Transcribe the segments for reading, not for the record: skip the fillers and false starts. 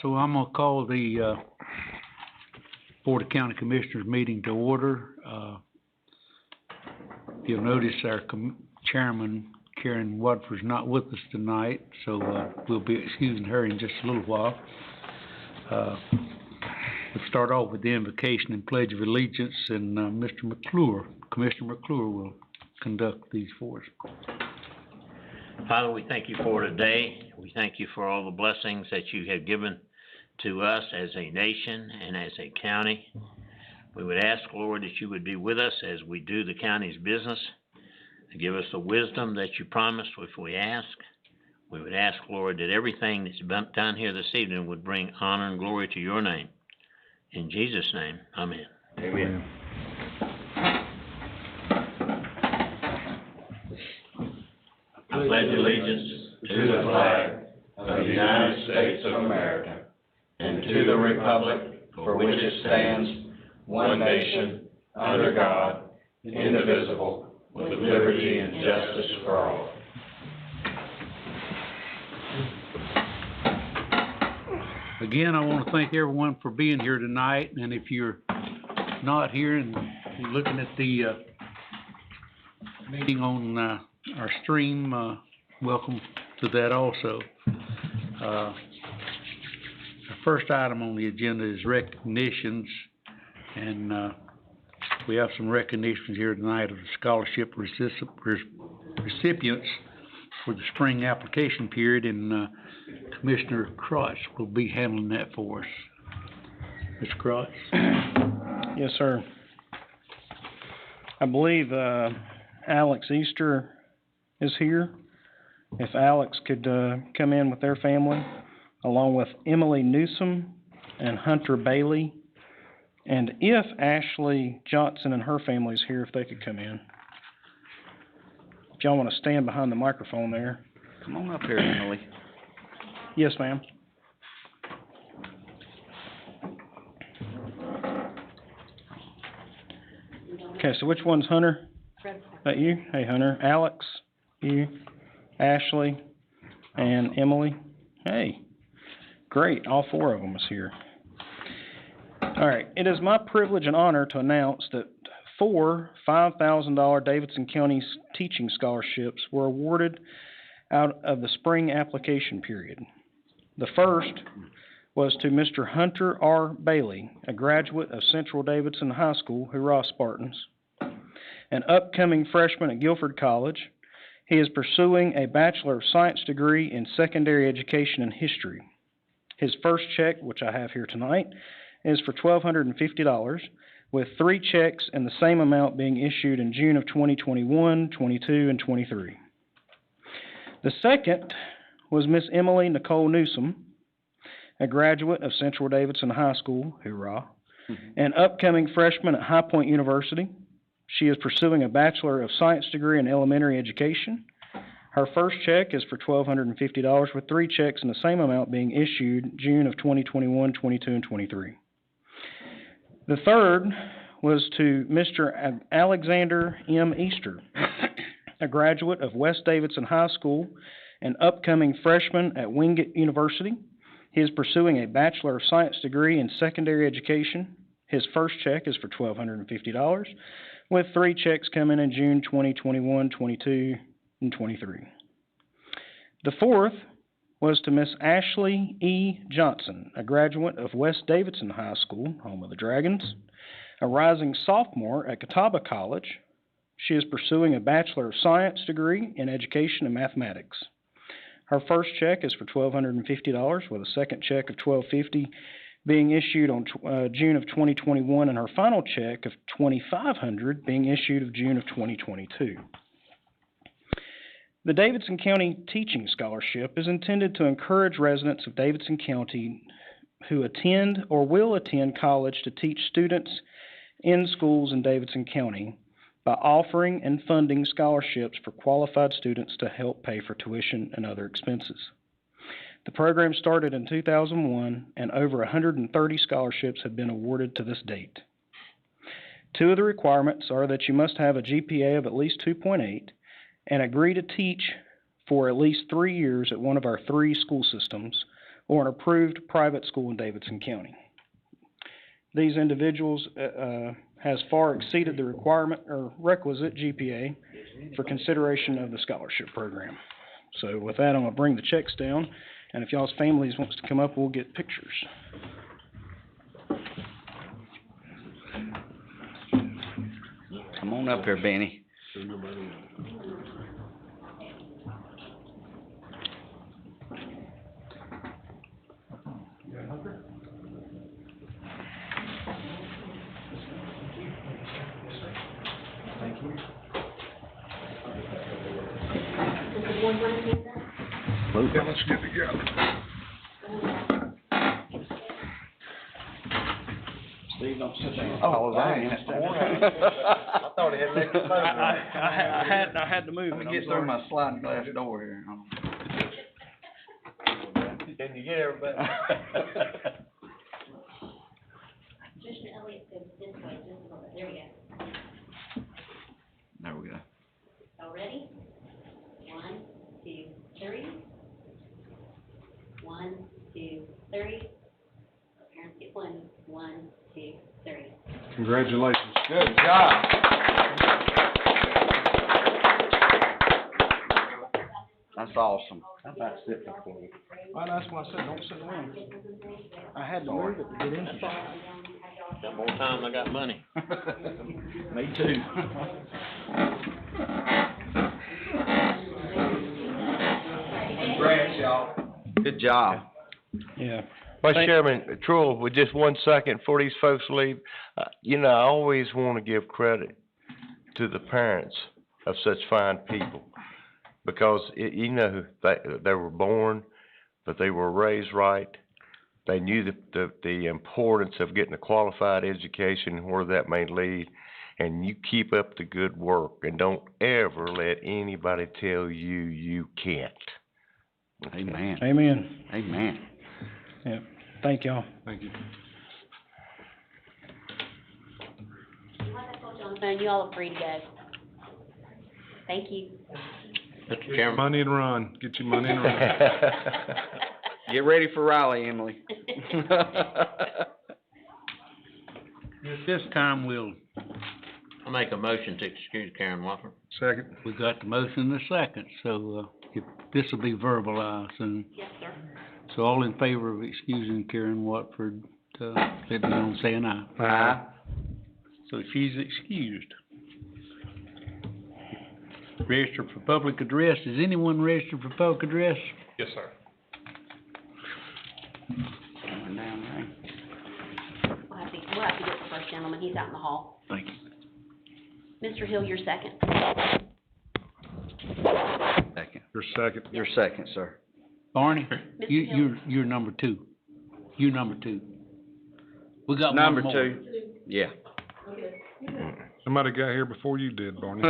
So I'm going to call the Board of County Commissioners meeting to order. You'll notice our chairman, Karen Watford's not with us tonight, so we'll be excusing her in just a little while. We'll start off with the invocation and pledge of allegiance, and Commissioner McClure will conduct these for us. Father, we thank you for today. We thank you for all the blessings that you have given to us as a nation and as a county. We would ask, Lord, that you would be with us as we do the county's business and give us the wisdom that you promised if we ask. We would ask, Lord, that everything that's done here this evening would bring honor and glory to your name. In Jesus' name, amen. Amen. I pledge allegiance To the flag of the United States of America and to the republic for which it stands, one nation, under God, indivisible, with liberty and justice for all. Again, I want to thank everyone for being here tonight, and if you're not here and you're looking at the meeting on our stream, welcome to that also. Our first item on the agenda is recognitions, and we have some recognitions here tonight of the scholarship recipients for the spring application period, and Commissioner Crotch will be handling that for us. Mr. Crotch? Yes, sir. I believe Alex Easter is here. If Alex could come in with their family, along with Emily Newsom and Hunter Bailey, and if Ashley Johnson and her family is here, if they could come in. If y'all want to stand behind the microphone there. Come on up here, Emily. Yes, ma'am. Okay, so which one's Hunter? Is that you? Hey, Hunter. Alex, you, Ashley, and Emily. Hey, great. All four of them is here. All right. It is my privilege and honor to announce that 4 $5,000 Davidson County teaching scholarships were awarded out of the spring application period. The first was to Mr. Hunter R. Bailey, a graduate of Central Davidson High School, Hoorah Spartans, an upcoming freshman at Guilford College. He is pursuing a Bachelor of Science degree in Secondary Education and History. His first check, which I have here tonight, is for $1,250, with 3 checks in the same amount being issued in June of 2021, 22, and 23. The second was Miss Emily Nicole Newsom, a graduate of Central Davidson High School, Hoorah, an upcoming freshman at High Point University. She is pursuing a Bachelor of Science degree in Elementary Education. Her first check is for $1,250, with 3 checks in the same amount being issued June of 2021, 22, and 23. The third was to Mr. Alexander M. Easter, a graduate of West Davidson High School, an upcoming freshman at Wingate University. He is pursuing a Bachelor of Science degree in Secondary Education. His first check is for $1,250, with 3 checks coming in June 2021, 22, and 23. The fourth was to Miss Ashley E. Johnson, a graduate of West Davidson High School, home of the Dragons, a rising sophomore at Catawba College. She is pursuing a Bachelor of Science degree in Education and Mathematics. Her first check is for $1,250, with a second check of $1,250 being issued on June of 2021, and her final check of $2,500 being issued of June of 2022. The Davidson County Teaching Scholarship is intended to encourage residents of Davidson County who attend or will attend college to teach students in schools in Davidson County by offering and funding scholarships for qualified students to help pay for tuition and other expenses. The program started in 2001, and over 130 scholarships have been awarded to this date. 2 of the requirements are that you must have a GPA of at least 2.8 and agree to teach for at least 3 years at one of our 3 school systems, or an approved private school in Davidson County. These individuals has far exceeded the requirement or requisite GPA for consideration of the scholarship program. So with that, I'm going to bring the checks down, and if y'all's families wants to come up, we'll get pictures. Come on up here, Benny. Let's get together. Steve, don't sit down. Oh, dang. I thought he had left the I had to move it. Get through my sliding glass door here. Can you get everybody? Commissioner Elliott goes this way, just a little bit, there we go. There we go. All ready? 1, 2, 3. 1, 2, 3. Parents get one. 1, 2, 3. Congratulations. Good job. That's awesome. How about sitting for you? Well, that's why I said don't sit down. I had to move it to get in here. Got more time, I got money. Me too. Congrats, y'all. Good job. Yeah. Vice Chairman Truill, with just 1 second before these folks leave, you know, I always want to give credit to the parents of such fine people, because, you know, they were born, but they were raised right. They knew the importance of getting a qualified education, where that may lead, and you keep up the good work, and don't ever let anybody tell you you can't. Amen. Amen. Amen. Yeah. Thank y'all. Thank you. Like I told you on the phone, you all are free to go. Thank you. Mr. Chairman. Money and run. Get your money and run. Get ready for Raleigh, Emily. At this time, I make a motion to excuse Karen Wofford. Second. we got the motion in a second, so, this will be verbalized, and Yes, sir. so all in favor of excusing Karen Watford, let me know, say an aye. Aye. So she's excused. Registered for public address, is anyone registered for public address? Yes, sir. Coming down there. We'll have to get the first gentleman, he's out in the hall. Thank you. Mr. Hill, you're second. Second. Your second. You're second, sir. Barney, Mr. Hill. you're number 2. You number 2. We got one Number more. 2. Yeah. Somebody got here before you did, Barney.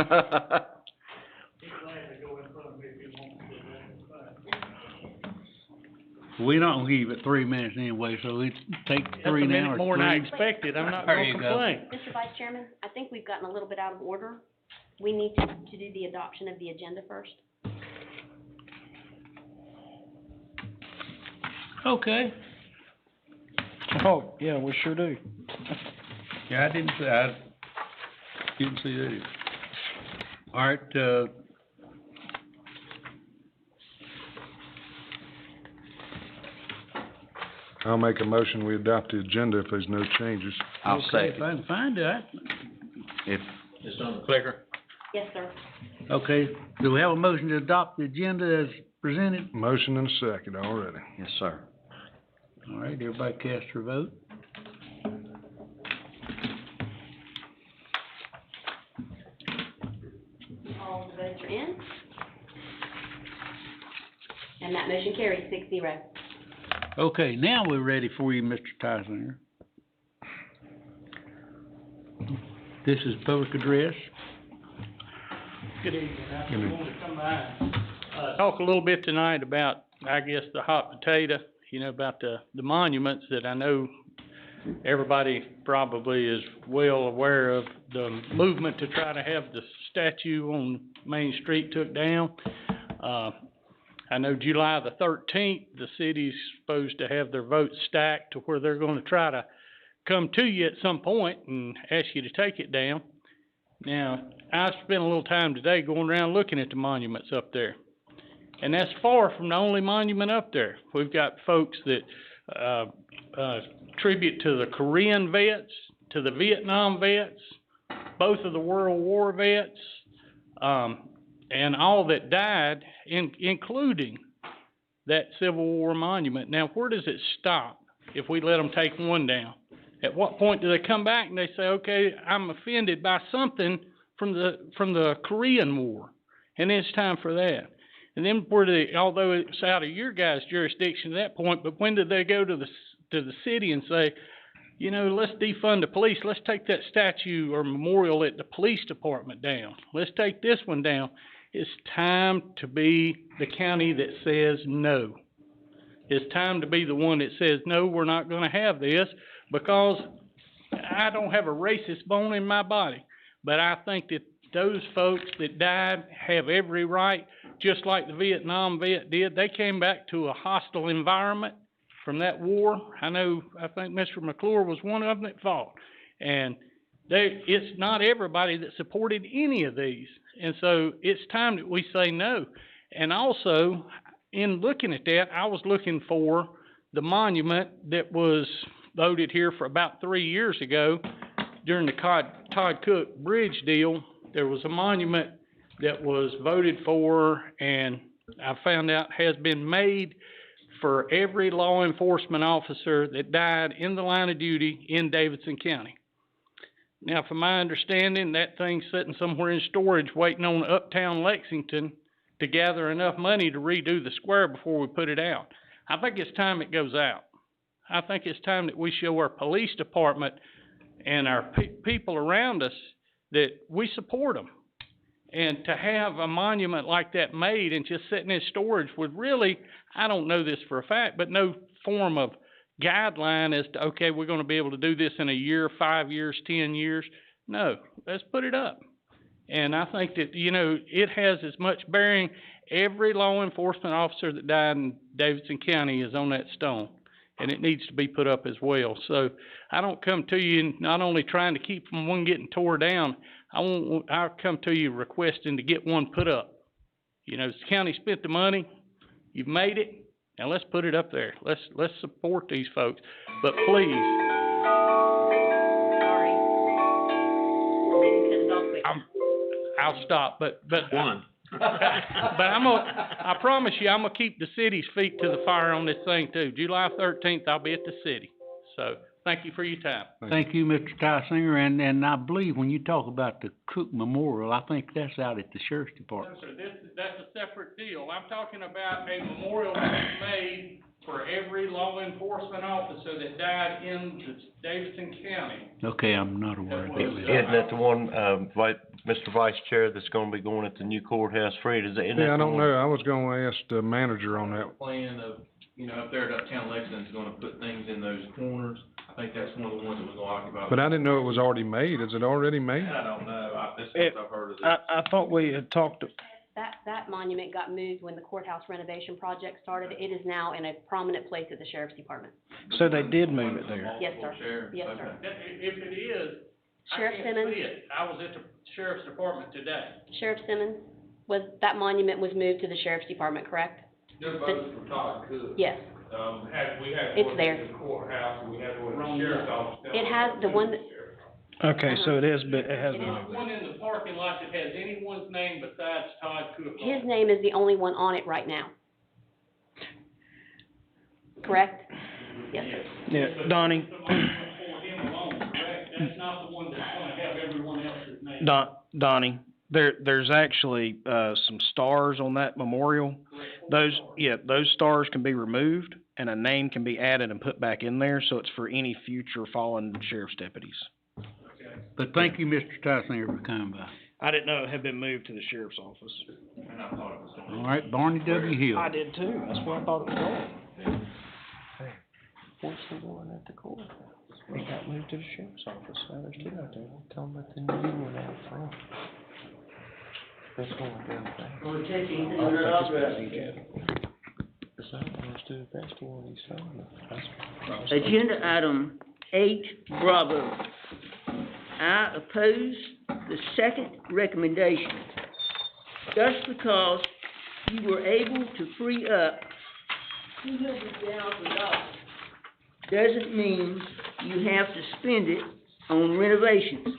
We're not gonna give you but 3 minutes anyway, so it take 3 now or 3. more than I expected. I'm not There gonna you go. complain. Mr. Vice Chairman, I think we've gotten a little bit out of order. We need to do the adoption of the agenda first. Okay. Oh, yeah, we sure do. Yeah, I didn't see that either. All right, I'll make a motion, we adopt the agenda if there's no changes. I'll okay, if second. I can find it. If, Just on the clicker. Yes, sir. Okay, do we have a motion to adopt the agenda as presented? Motion and a second already. yes, sir. All right, everybody cast their vote. All the votes are in. And that motion carries 6-0. Okay, now we're ready for you, Mr. Tysinger. This is public address. Good evening. I just wanted to come by, talk a little bit tonight about, I guess, the hot potato, you know, about the monuments that I know everybody probably is well aware of, the movement to try to have the statue on Main Street took down. I know July the 13th, the city's supposed to have their votes stacked to where they're gonna try to come to you at some point and ask you to take it down. Now, I spent a little time today going around looking at the monuments up there. And that's far from the only monument up there. We've got folks that, tribute to the Korean vets, to the Vietnam vets, both of the World War vets, and all that died, including that Civil War monument. Now, where does it stop if we let them take one down? At what point do they come back and they say, okay, I'm offended by something from the Korean War, and it's time for that? And then although it's out of your guys' jurisdiction at that point, but when did they go to the city and say, you know, let's defund the police, let's take that statue or memorial at the police department down, let's take this one down? It's time to be the county that says no. It's time to be the one that says, no, we're not gonna have this, because I don't have a racist bone in my body, but I think that those folks that died have every right, just like the Vietnam vet did. They came back to a hostile environment from that war. I think Mr. McClure was one of them that fought. And it's not everybody that supported any of these. And so it's time that we say no. And also, in looking at that, I was looking for the monument that was voted here for about 3 years ago during the Todd Cook Bridge deal. There was a monument that was voted for, and I found out has been made for every law enforcement officer that died in the line of duty in Davidson County. Now, from my understanding, that thing's sitting somewhere in storage waiting on Uptown Lexington to gather enough money to redo the square before we put it out. I think it's time it goes out. I think it's time that we show our police department and our people around us that we support them. And to have a monument like that made and just sitting in storage with really, I don't know this for a fact, but no form of guideline as to, okay, we're gonna be able to do this in a year, 5 years, 10 years. No, let's put it up. And I think that, you know, it has as much bearing. Every law enforcement officer that died in Davidson County is on that stone, and it needs to be put up as well. So I don't come to you not only trying to keep from one getting tore down, I'll come to you requesting to get one put up. You know, the county spent the money, you've made it, now let's put it up there. Let's support these folks. But please, Sorry. Didn't cut it off quick. I'll stop, but One. but I promise you, I'm gonna keep the city's feet to the fire on this thing too. July 13th, I'll be at the city. So, thank you for your time. Thank you, Mr. Tysinger, and I believe when you talk about the Cook Memorial, I think that's out at the Sheriff's No, Department. sir, that's a separate deal. I'm talking about a memorial that's made for every law enforcement officer that died in Davidson County. Okay, I'm not aware of that. Isn't that the one, Mr. Vice Chair, that's gonna be going at the new courthouse, Fred? Isn't that Yeah, I the don't one? know. I was gonna ask the manager on that. Plan of, you know, up there at Uptown Lexington's gonna put things in those corners. I think that's one of the ones that was gonna occupy. But I didn't know it was already made. Is it already made? I don't know, this It- is what I've heard of this. I thought we had talked, That monument got moved when the courthouse renovation project started. It is now in a prominent place at the sheriff's department. so they did move it there. Yes, sir. Sheriff, Yes, okay. sir. If it is, I Sheriff can't Simmons? see it. I was at the sheriff's department today. Sheriff Simmons, that monument was moved to the sheriff's department, correct? Just voted for Todd Cook. Yes. We had It's one there. in the courthouse, and we had one in the sheriff's office. It has the one that- Okay, so it has been It is. moved. One in the parking lot that has anyone's name besides Todd Cook. on His it. name is the only one on it right now. Correct? Yes, sir. Yeah, Donnie, The monument for him alone, correct? That's not the one that's gonna have everyone else's name. Donnie, there's actually, some stars on that memorial. Those stars can be removed and a name can be added and put back in there, so it's for any future fallen sheriff's deputies. But thank you, Mr. Tysinger, for coming by. I didn't know it had been moved to the sheriff's office. And I thought it was. All right, Barney W. Hill. I did too, that's where I thought it was going. What's the one at the courthouse? It got moved to the sheriff's office, now there's two out there, tell them about the new one out front. That's going down there. I don't think it's been moved yet. Agenda item 8, Bravo. I oppose the second recommendation. Just because you were able to free up $200,000 doesn't mean you have to spend it on renovations.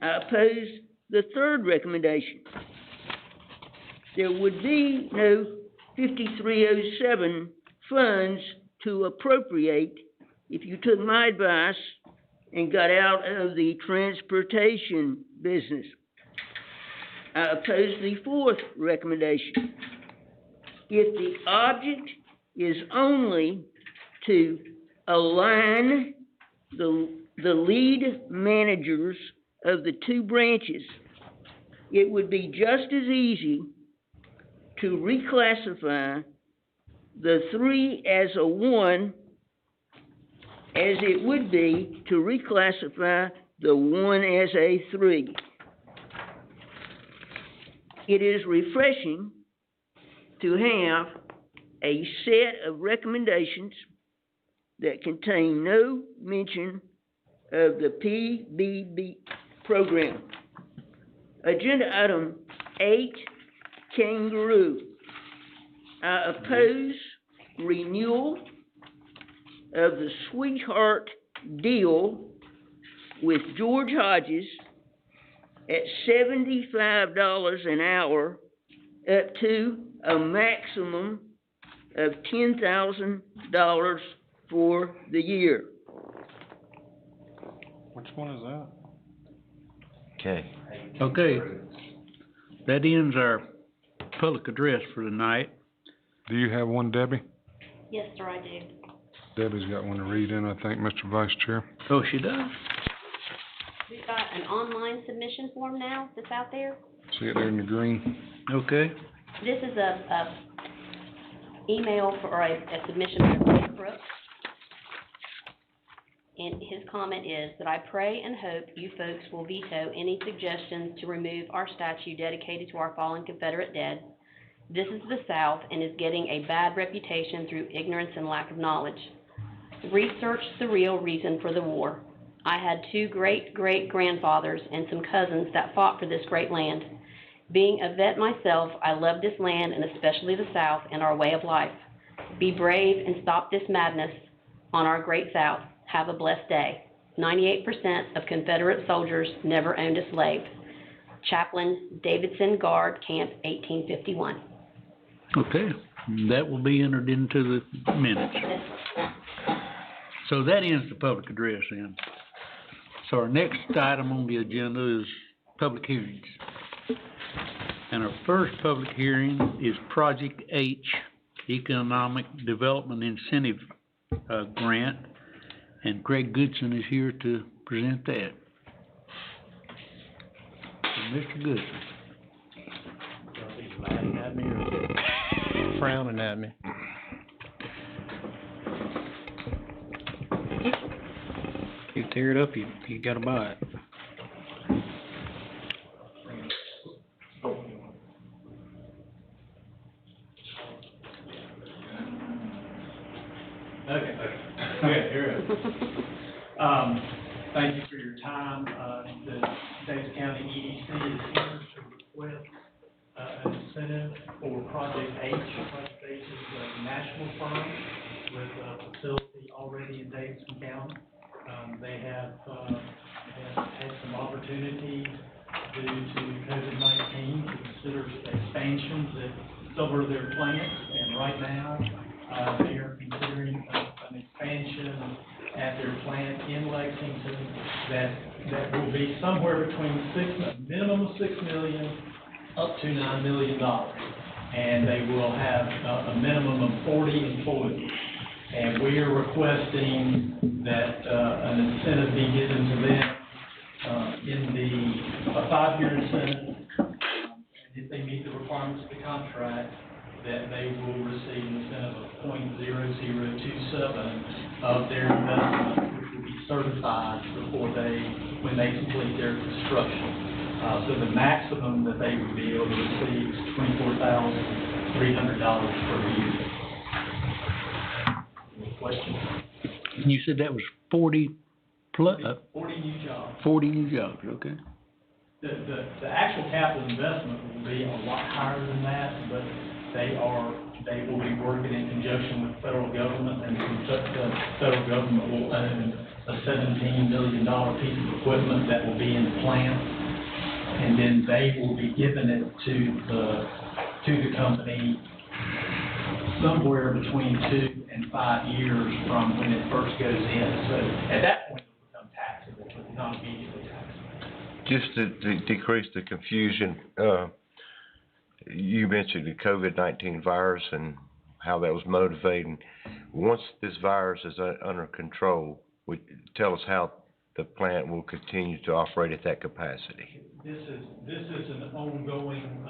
I oppose the third recommendation. There would be no 5307 funds to appropriate if you took my advice and got out of the transportation business. I oppose the fourth recommendation. If the object is only to align the lead managers of the two branches, it would be just as easy to reclassify the 3 as a 1 as it would be to reclassify the 1 as a 3. It is refreshing to have a set of recommendations that contain no mention of the PBB program. Agenda item 8, Kangaroo. I oppose renewal of the Sweetheart deal with George Hodges at $75 an hour up to a maximum of $10,000 for the year. Which one is that? Okay. Okay. That ends our public address for tonight. Do you have one, Debbie? Yes, sir, I do. Debbie's got one to read in, I think, Mr. Vice Chair. Oh, she does? We've got an online submission form now that's out there. See it there in the green? Okay. This is a email for a submission for Rick Brooks. And his comment is that I pray and hope you folks will veto any suggestions to remove our statue dedicated to our fallen Confederate dead. This is the South and is getting a bad reputation through ignorance and lack of knowledge. Research the real reason for the war. I had 2 great-great-grandfathers and some cousins that fought for this great land. Being a vet myself, I love this land and especially the South and our way of life. Be brave and stop this madness on our great South. Have a blessed day. 98% of Confederate soldiers never owned a slave. Chaplain Davidson, Guard, Camp 1851. Okay, that will be entered into the minutes. So that ends the public address then. So our next item on the agenda is public hearings. And our first public hearing is Project H, Economic Development Incentive Grant. And Greg Goodson is here to present that. So Mr. Goodson. He's laughing at me or frowning at me. You tear it up, you gotta buy it. Okay, good, you're good. Thank you for your time. The Davis County EDC is here to request an incentive for Project H. Project H is a national firm with a facility already in Davidson County. They have had some opportunities due to COVID-19 to consider expansions at several of their plants, and right now, they are considering an expansion at their plant in Lexington that will be somewhere between a minimum of $6 million up to $9 million. And they will have a minimum of 40 employees. And we are requesting that an incentive be given to them in a 5-year incentive. If they meet the requirements of the contract, that they will receive an incentive of .0027 of their investment, which will be certified when they complete their construction. So the maximum that they would be able to receive is $24,300 per year. question. You said that was 40 40 new jobs. 40 new jobs, okay? The actual capital investment will be a lot higher than that, but they will be working in conjunction with the federal government, and the federal government will own a $17 million piece of equipment that will be in the plant, and then they will be giving it to the company somewhere between 2 and 5 years from when it first goes in. So at that point, it will become taxable, but not immediately taxable. Just to decrease the confusion, you mentioned the COVID-19 virus and how that was motivating. Once this virus is under control, tell us how the plant will continue to operate at that capacity. This is an ongoing,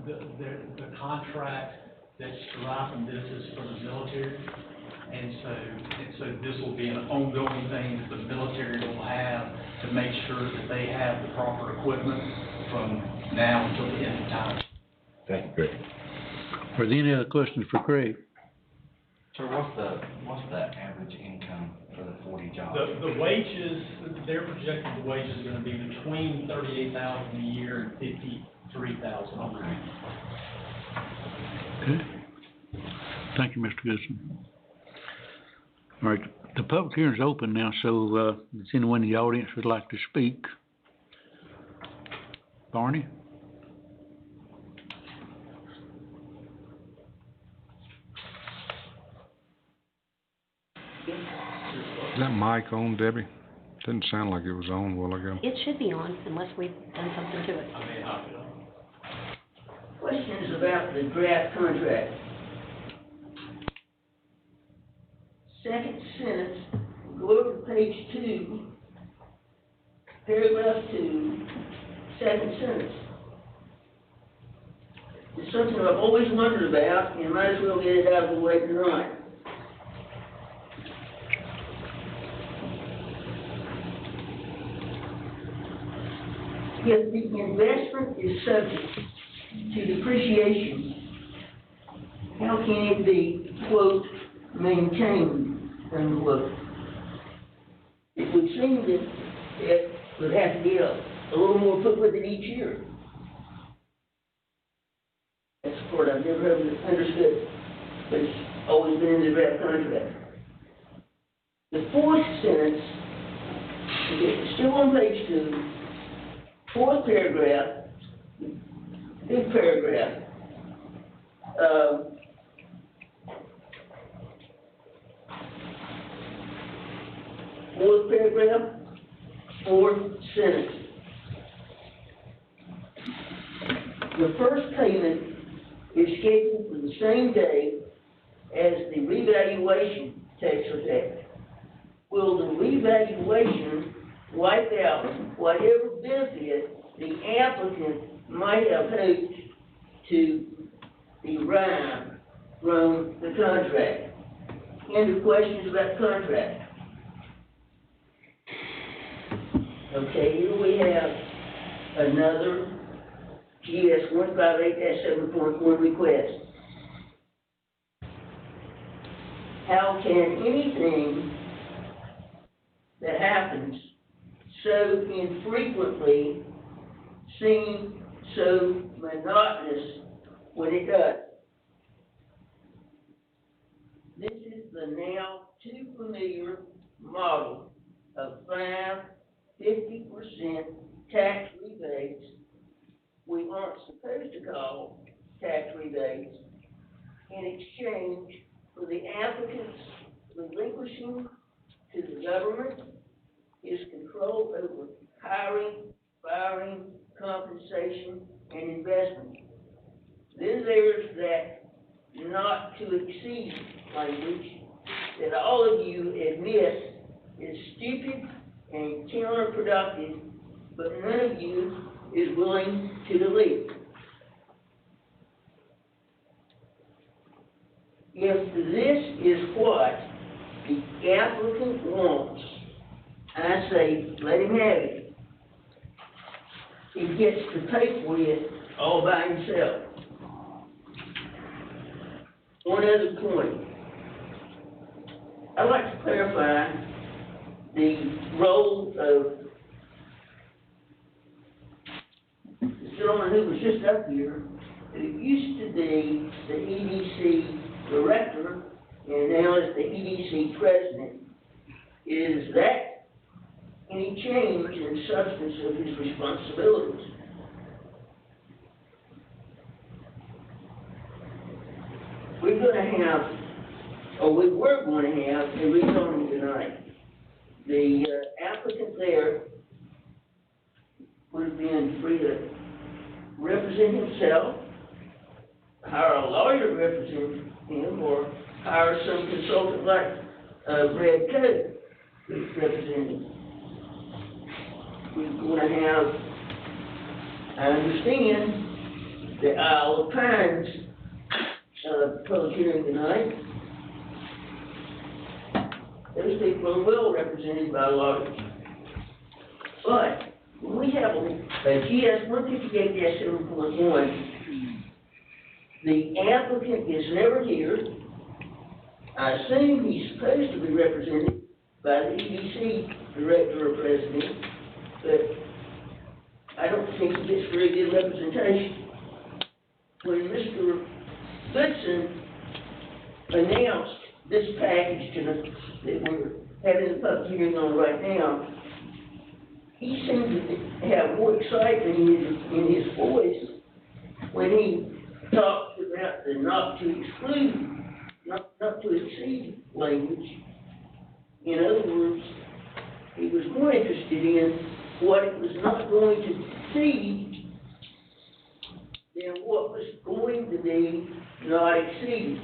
the contract that's driving this is for the military. And so this will be an ongoing thing that the military will have to make sure that they have the proper equipment from now until the end of time. Thank you, Greg. Are there any other questions for Craig? Sir, what's the average income for the 40 jobs? The wages, they're projecting the wages are gonna be between $38,000 a year and $53,000 a year. Okay. Thank you, Mr. Goodson. All right, the public hearing's open now, so, if anyone in the audience would like to speak? Barney? Is that mic on, Debbie? Didn't sound like it was on a while ago. It should be on unless we've done something to it. Questions about the draft contract. Second sentence, go over to page 2, paragraph 2, second sentence. It's something I've always wondered about, and might as well get it out of the way tonight. If the investment is subject to depreciation, how can it be, quote, maintained, unquote? It would seem that it would have to be a little more put with it each year. That's the part I've never understood, but it's always been in the draft contract. The fourth sentence, okay, still on page 2, fourth paragraph, big paragraph, fourth paragraph, fourth sentence. The first payment is scheduled for the same day as the revaluation takes effect. Will the revaluation wipe out whatever benefit the applicant might have hoped to derive from the contract? Any questions about the contract? Okay, here we have another GS 158-7.1 request. How can anything that happens so infrequently seem so monotonous when it does? This is the now too familiar model of 50% tax rebates we aren't supposed to call tax rebates in exchange for the applicant's relinquishing to the government his control over hiring, firing, compensation, and investment. Then there's that not to exceed language that all of you admit is stupid and counterproductive, but none of you is willing to delete. If this is what the applicant wants, I say, let him have it. He gets to pay for it all by himself. One other point. I'd like to clarify the role of the gentleman who was just up here, who used to be the EDC director and now is the EDC president. Is that any change in substance of his responsibilities? We're gonna have, or we were gonna have a rezoning tonight. The applicant there would have been free to represent himself, hire a lawyer to represent him, or hire some consultant like Brad Coe to represent him. We're gonna have, I understand, the Isle of Pines public hearing tonight. Those people are well represented by lawyers. But when we have a GS 158-7.1, the applicant is never here. I assume he's supposed to be represented by the EDC director or president, but I don't think he gets very good representation. When Mr. Goodson announced this package that we're having the public hearing on right now, he seemed to have more excitement in his voice when he talked about the not to exclude, not to exceed language. In other words, he was more interested in what it was not going to exceed than what was going to be not exceeded.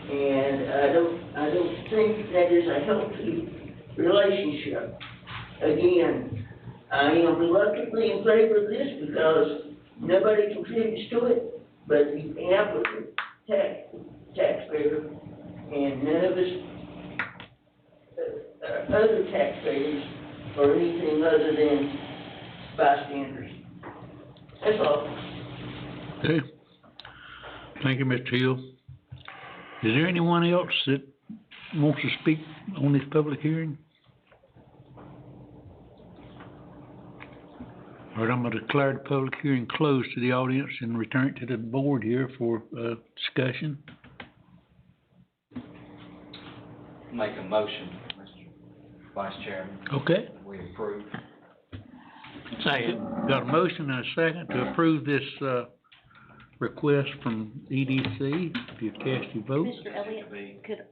And I don't think that is a healthy relationship. Again, I am reluctantly in favor of this because nobody contributes to it but the applicant taxpayer, and none of us other taxpayers or anything other than bystanders. That's all. Okay. Thank you, Mr. Hill. Is there anyone else that wants to speak on this public hearing? All right, I'm gonna declare the public hearing closed to the audience and return it to the board here for, discussion. Make a motion, Mr. Vice Chairman. Okay. We approve. Second. Got a motion and a second to approve this, request from EDC. If you cast your vote. Mr. Elliott, could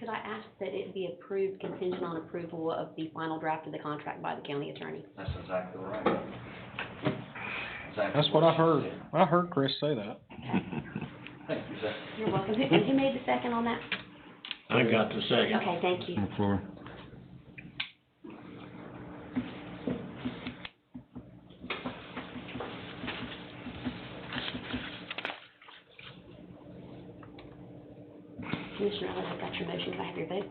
I ask that it be approved contingent on approval of the final draft of the contract by the county attorney? That's exactly right. That's what I heard. I heard Chris say that. Thank you, sir. You're welcome. Who made the second on that? I got the second. Okay, thank you. On the floor. Commissioner Elliott, I've got your motion. Can I have your vote?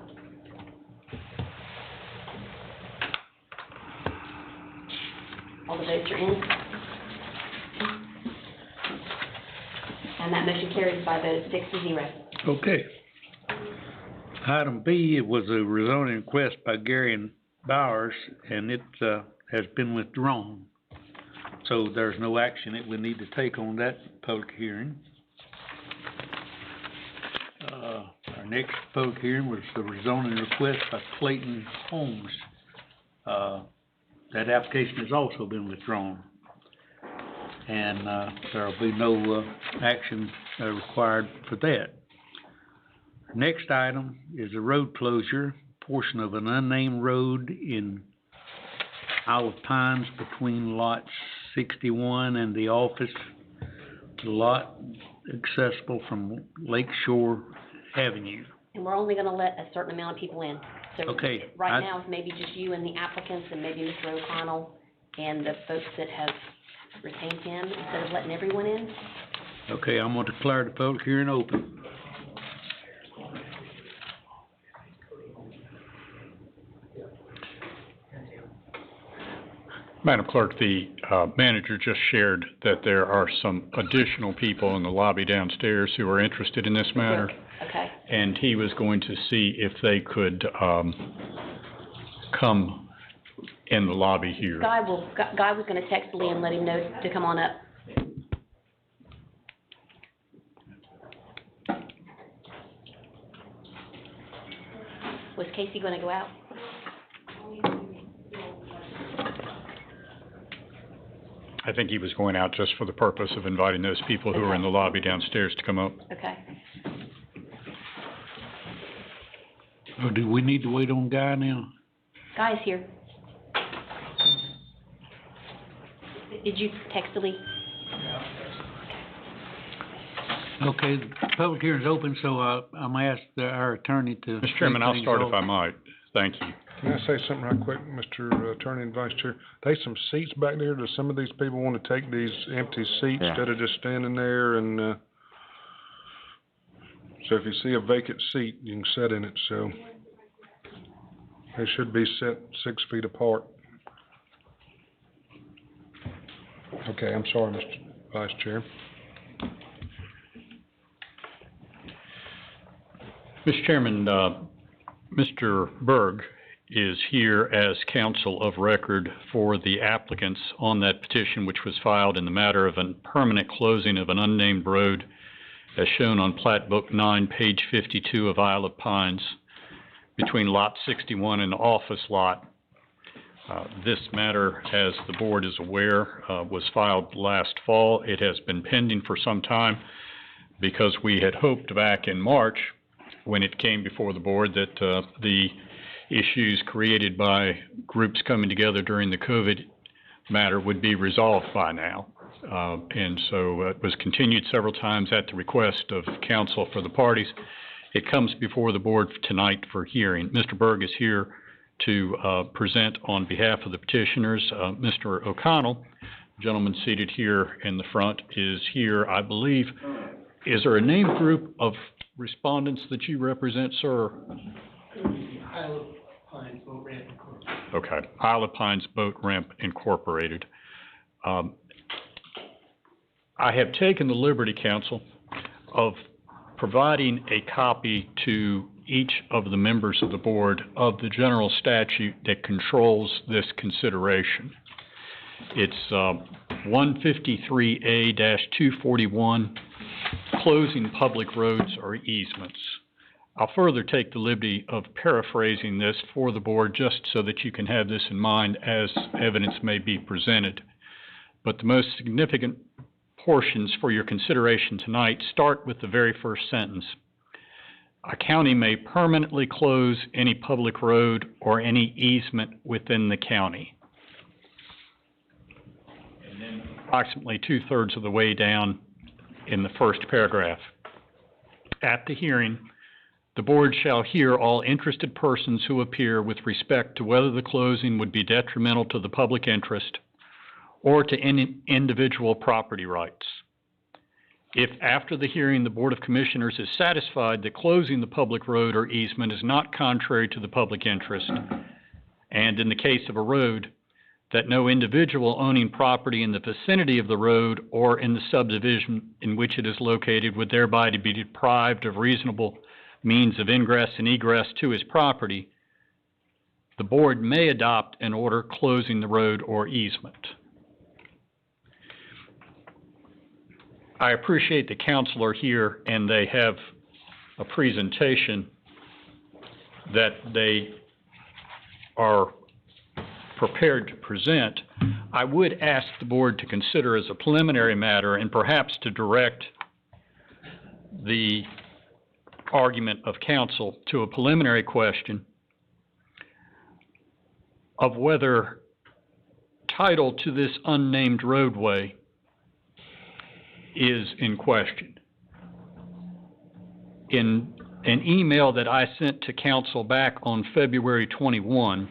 All the votes are in. And that motion carries by a vote of 6-0. Okay. Item B was a rezoning request by Gary and Bowers, and it, has been withdrawn. So there's no action that we need to take on that public hearing. Our next public hearing was the rezoning request by Clayton Holmes. That application has also been withdrawn. And, there'll be no, action, required for that. Next item is a road closure, portion of an unnamed road in Isle of Pines between lots 61 and the office. The lot accessible from Lake Shore Avenue. And we're only gonna let a certain amount of people in. So Okay, right now, it's maybe just you and the applicants and maybe Mr. O'Connell and the folks that have retained him instead of letting everyone in. Okay, I'm gonna declare the public hearing open. Madam Clerk, the manager just shared that there are some additional people in the lobby downstairs who are interested in this matter. Okay. And he was going to see if they could come in the lobby here. Guy was gonna text Lee and let him know to come on up. Was Casey gonna go out? I think he was going out just for the purpose of inviting those people who are in the lobby downstairs to come up. Okay. Oh, do we need to wait on Guy now? Guy's here. Did you text Lee? Okay, the public hearing's open, so I'm gonna ask our attorney to. Mr. Chairman, I'll start if I might. Thank you. Can I say something right quick, Mr. Attorney and Vice Chair? There's some seats back there. Do some of these people want to take these empty seats instead of just standing there and, so if you see a vacant seat, you can sit in it, so. They should be set 6 feet apart. Okay, I'm sorry, Mr. Vice Chair. Mr. Chairman, Mr. Berg is here as counsel of record for the applicants on that petition which was filed in the matter of a permanent closing of an unnamed road as shown on Plat Book 9, page 52 of Isle of Pines between Lot 61 and the office lot. This matter, as the board is aware, was filed last fall. It has been pending for some time because we had hoped back in March when it came before the board that the issues created by groups coming together during the COVID matter would be resolved by now. And so it was continued several times at the request of counsel for the parties. It comes before the board tonight for hearing. Mr. Berg is here to present on behalf of the petitioners. Mr. O'Connell, gentleman seated here in the front, is here, I believe. Is there a named group of respondents that you represent, sir? Isle of Pines Boat Ramp Incorporated. Okay, Isle of Pines Boat Ramp Incorporated. I have taken the liberty, counsel, of providing a copy to each of the members of the board of the general statute that controls this consideration. It's 153A-241, closing public roads or easements. I'll further take the liberty of paraphrasing this for the board just so that you can have this in mind as evidence may be presented. But the most significant portions for your consideration tonight start with the very first sentence. A county may permanently close any public road or any easement within the county. And then approximately 2/3 of the way down in the first paragraph. At the hearing, the board shall hear all interested persons who appear with respect to whether the closing would be detrimental to the public interest or to any individual property rights. If after the hearing the Board of Commissioners is satisfied that closing the public road or easement is not contrary to the public interest, and in the case of a road, that no individual owning property in the vicinity of the road or in the subdivision in which it is located would thereby be deprived of reasonable means of ingress and egress to his property, the board may adopt an order closing the road or easement. I appreciate the council are here and they have a presentation that they are prepared to present. I would ask the board to consider as a preliminary matter and perhaps to direct the argument of council to a preliminary question of whether title to this unnamed roadway is in question. In an email that I sent to council back on February 21,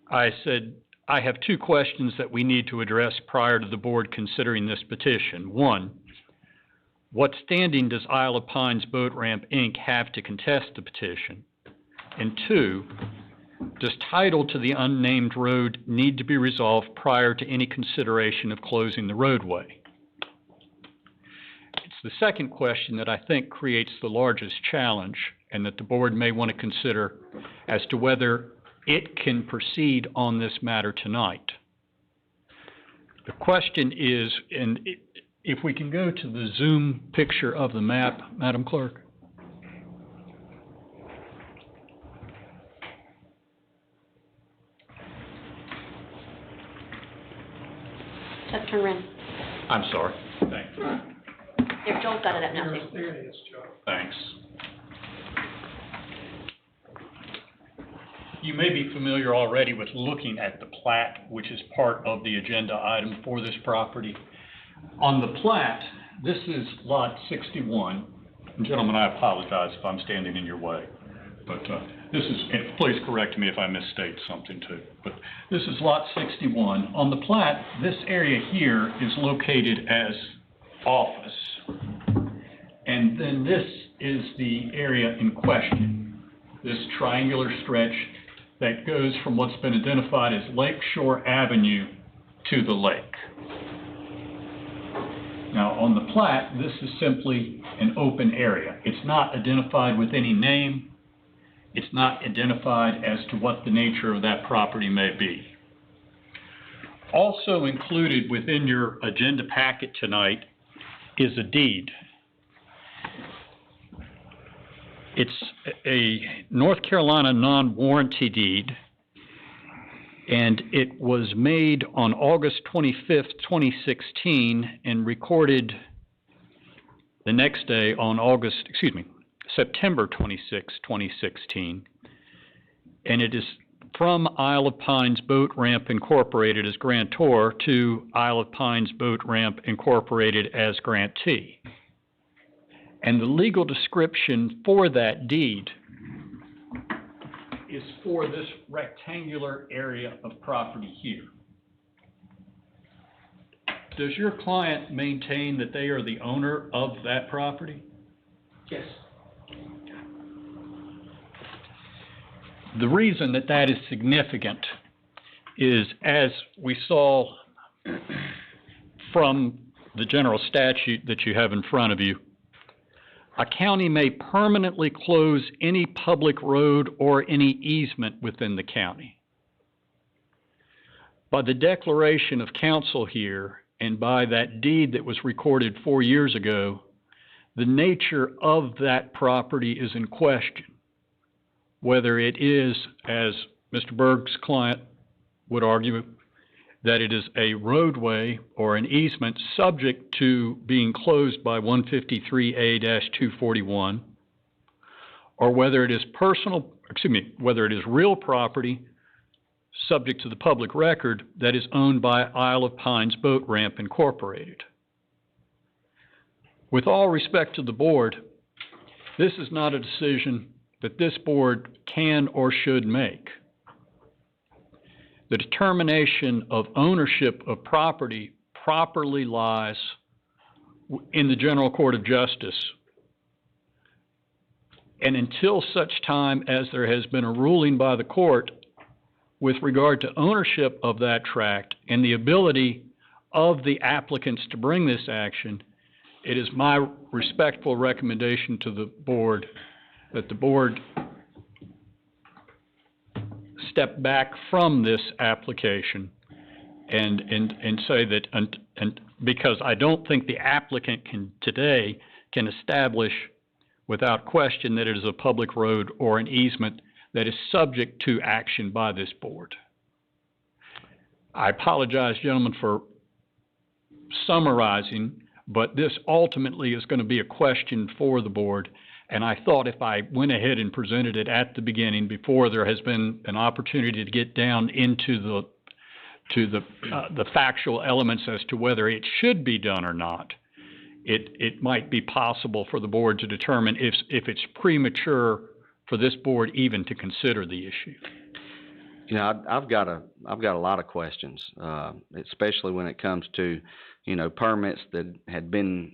I said, I have two questions that we need to address prior to the board considering this petition. One, what standing does Isle of Pines Boat Ramp, Inc. have to contest the petition? And two, Does title to the unnamed road need to be resolved prior to any consideration of closing the roadway? It's the second question that I think creates the largest challenge and that the board may want to consider as to whether it can proceed on this matter tonight. The question is, and if we can go to the Zoom picture of the map, Madam Clerk. Let's turn around. I'm sorry. Thanks. There, Joel's got it up now too. There it is, Joe. Thanks. You may be familiar already with looking at the plat, which is part of the agenda item for this property. On the plat, this is lot 61. And gentlemen, I apologize if I'm standing in your way, but this is, and please correct me if I misstate something too, but this is lot 61. On the plat, this area here is located as office. And then this is the area in question, this triangular stretch that goes from what's been identified as Lakeshore Avenue to the lake. Now, on the plat, this is simply an open area. It's not identified with any name. It's not identified as to what the nature of that property may be. Also included within your agenda packet tonight is a deed. It's a North Carolina non-warranty deed, and it was made on August 25th, 2016, and recorded the next day on September 26, 2016. And it is from Isle of Pines Boat Ramp Incorporated as grantor to Isle of Pines Boat Ramp Incorporated as grantee. And the legal description for that deed is for this rectangular area of property here. Does your client maintain that they are the owner of that property? Yes. The reason that that is significant is, as we saw from the general statute that you have in front of you, a county may permanently close any public road or any easement within the county. By the declaration of council here and by that deed that was recorded 4 years ago, the nature of that property is in question. Whether it is, as Mr. Berg's client would argue, that it is a roadway or an easement subject to being closed by 153A-241, or whether it is whether it is real property subject to the public record that is owned by Isle of Pines Boat Ramp Incorporated. With all respect to the board, this is not a decision that this board can or should make. The determination of ownership of property properly lies in the General Court of Justice. And until such time as there has been a ruling by the court with regard to ownership of that tract and the ability of the applicants to bring this action, it is my respectful recommendation to the board that the board step back from this application and say that, and because I don't think the applicant today can establish without question that it is a public road or an easement that is subject to action by this board. I apologize, gentlemen, for summarizing, but this ultimately is going to be a question for the board. And I thought if I went ahead and presented it at the beginning before there has been an opportunity to get down into the factual elements as to whether it should be done or not, it might be possible for the board to determine if it's premature for this board even to consider the issue. You know, I've got a lot of questions, especially when it comes to, permits that had been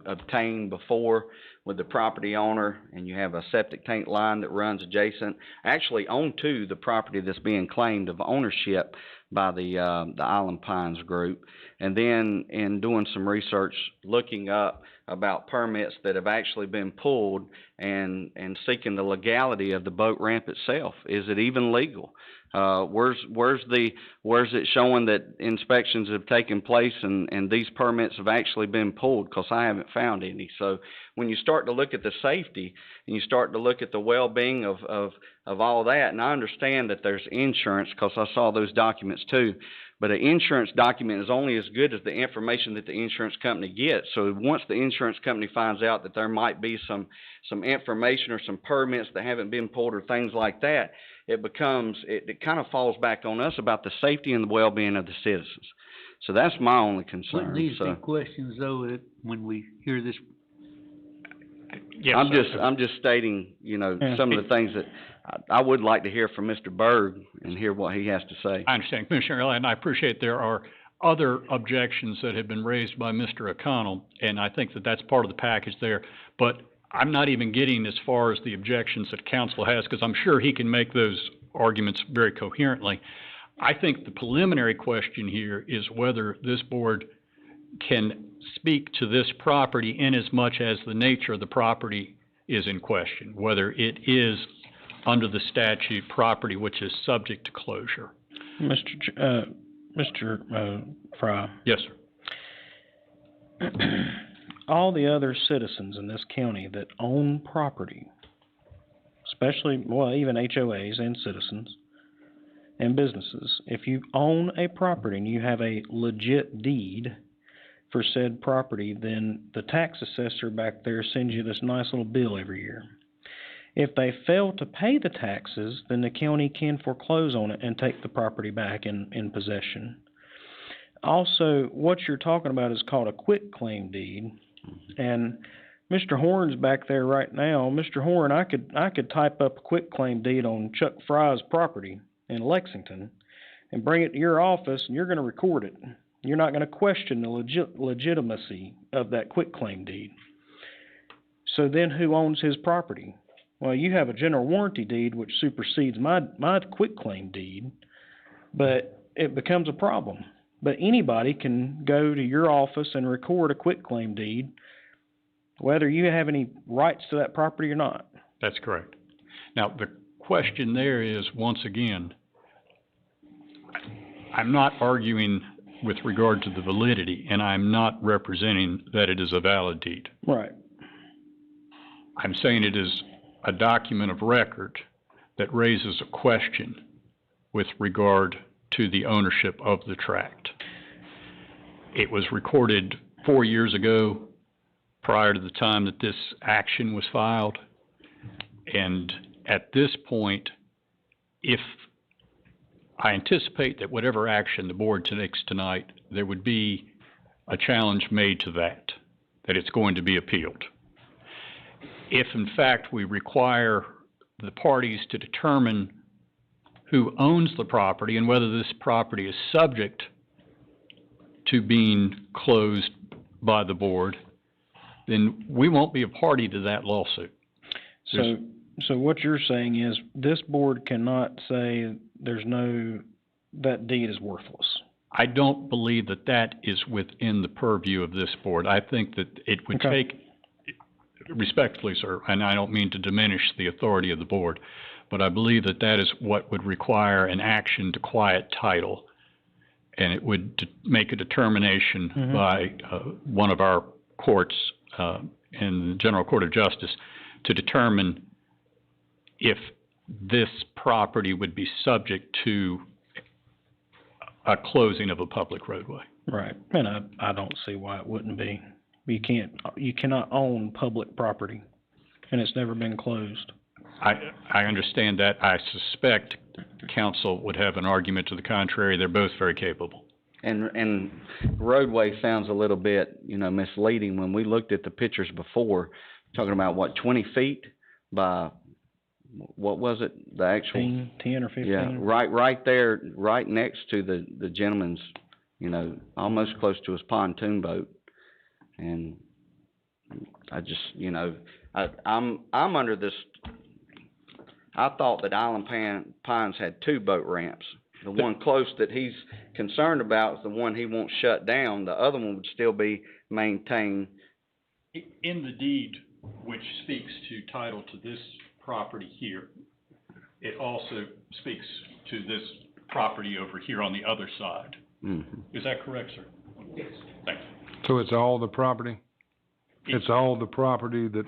obtained before with the property owner, and you have a septic tank line that runs adjacent, actually onto the property that's being claimed of ownership by the Island Pines group. And then in doing some research, looking up about permits that have actually been pulled and seeking the legality of the boat ramp itself. Is it even legal? Where's it showing that inspections have taken place and these permits have actually been pulled? 'Cause I haven't found any. So when you start to look at the safety and you start to look at the well-being of all that, and I understand that there's insurance, 'cause I saw those documents too, but an insurance document is only as good as the information that the insurance company gets. So once the insurance company finds out that there might be some information or some permits that haven't been pulled or things like that, it kind of falls back on us about the safety and the well-being of the citizens. So that's my only concern. Wouldn't these be questions, though, that when we hear this? Yes, I'm just stating, some of the things that I would like to hear from Mr. Berg and hear what he has to say. I understand, Commissioner Elliott, and I appreciate there are other objections that have been raised by Mr. O'Connell, and I think that that's part of the package there. But I'm not even getting as far as the objections that council has, because I'm sure he can make those arguments very coherently. I think the preliminary question here is whether this board can speak to this property in as much as the nature of the property is in question, whether it is under the statute property which is subject to closure. Mr. Fry. Yes, sir. All the other citizens in this county that own property, especially, even HOAs and citizens and businesses, if you own a property and you have a legit deed for said property, then the tax assessor back there sends you this nice little bill every year. If they fail to pay the taxes, then the county can foreclose on it and take the property back in possession. Also, what you're talking about is called a quitclaim deed, and Mr. Horn's back there right now. Mr. Horn, I could type up a quitclaim deed on Chuck Fry's property in Lexington and bring it to your office, and you're going to record it. You're not going to question the legitimacy of that quitclaim deed. So then who owns his property? Well, you have a general warranty deed which supersedes my quitclaim deed, but it becomes a problem. But anybody can go to your office and record a quitclaim deed, whether you have any rights to that property or not. That's correct. Now, the question there is, once again, I'm not arguing with regard to the validity, and I'm not representing that it is a valid deed. Right. I'm saying it is a document of record that raises a question with regard to the ownership of the tract. It was recorded 4 years ago, prior to the time that this action was filed, and at this point, if I anticipate that whatever action the board takes tonight, there would be a challenge made to that it's going to be appealed. If in fact we require the parties to determine who owns the property and whether this property is subject to being closed by the board, then we won't be a party to that lawsuit. So what you're saying is this board cannot say that deed is worthless. I don't believe that is within the purview of this board. I think that it would take, respectfully, sir, and I don't mean to diminish the authority of the board, but I believe that is what would require an action to quiet title, and it would make a determination by one of our courts in the General Court of Justice to determine if this property would be subject to a closing of a public roadway. Right, and I don't see why it wouldn't be. You cannot own public property, and it's never been closed. I understand that. I suspect counsel would have an argument to the contrary. They're both very capable. And roadway sounds a little bit, misleading. When we looked at the pictures before, talking about 20 feet by, what was it, the actual? 10 or 15. Yeah, right there, right next to the gentleman's, almost close to his pontoon boat. And I just, I'm under this, I thought that Island Pines had 2 boat ramps. The one close that he's concerned about is the one he won't shut down. The other one would still be maintained. In the deed, which speaks to title to this property here, it also speaks to this property over here on the other side. Mm-hmm. Is that correct, sir? Yes. Thank you. So it's all the property? It's all the property that,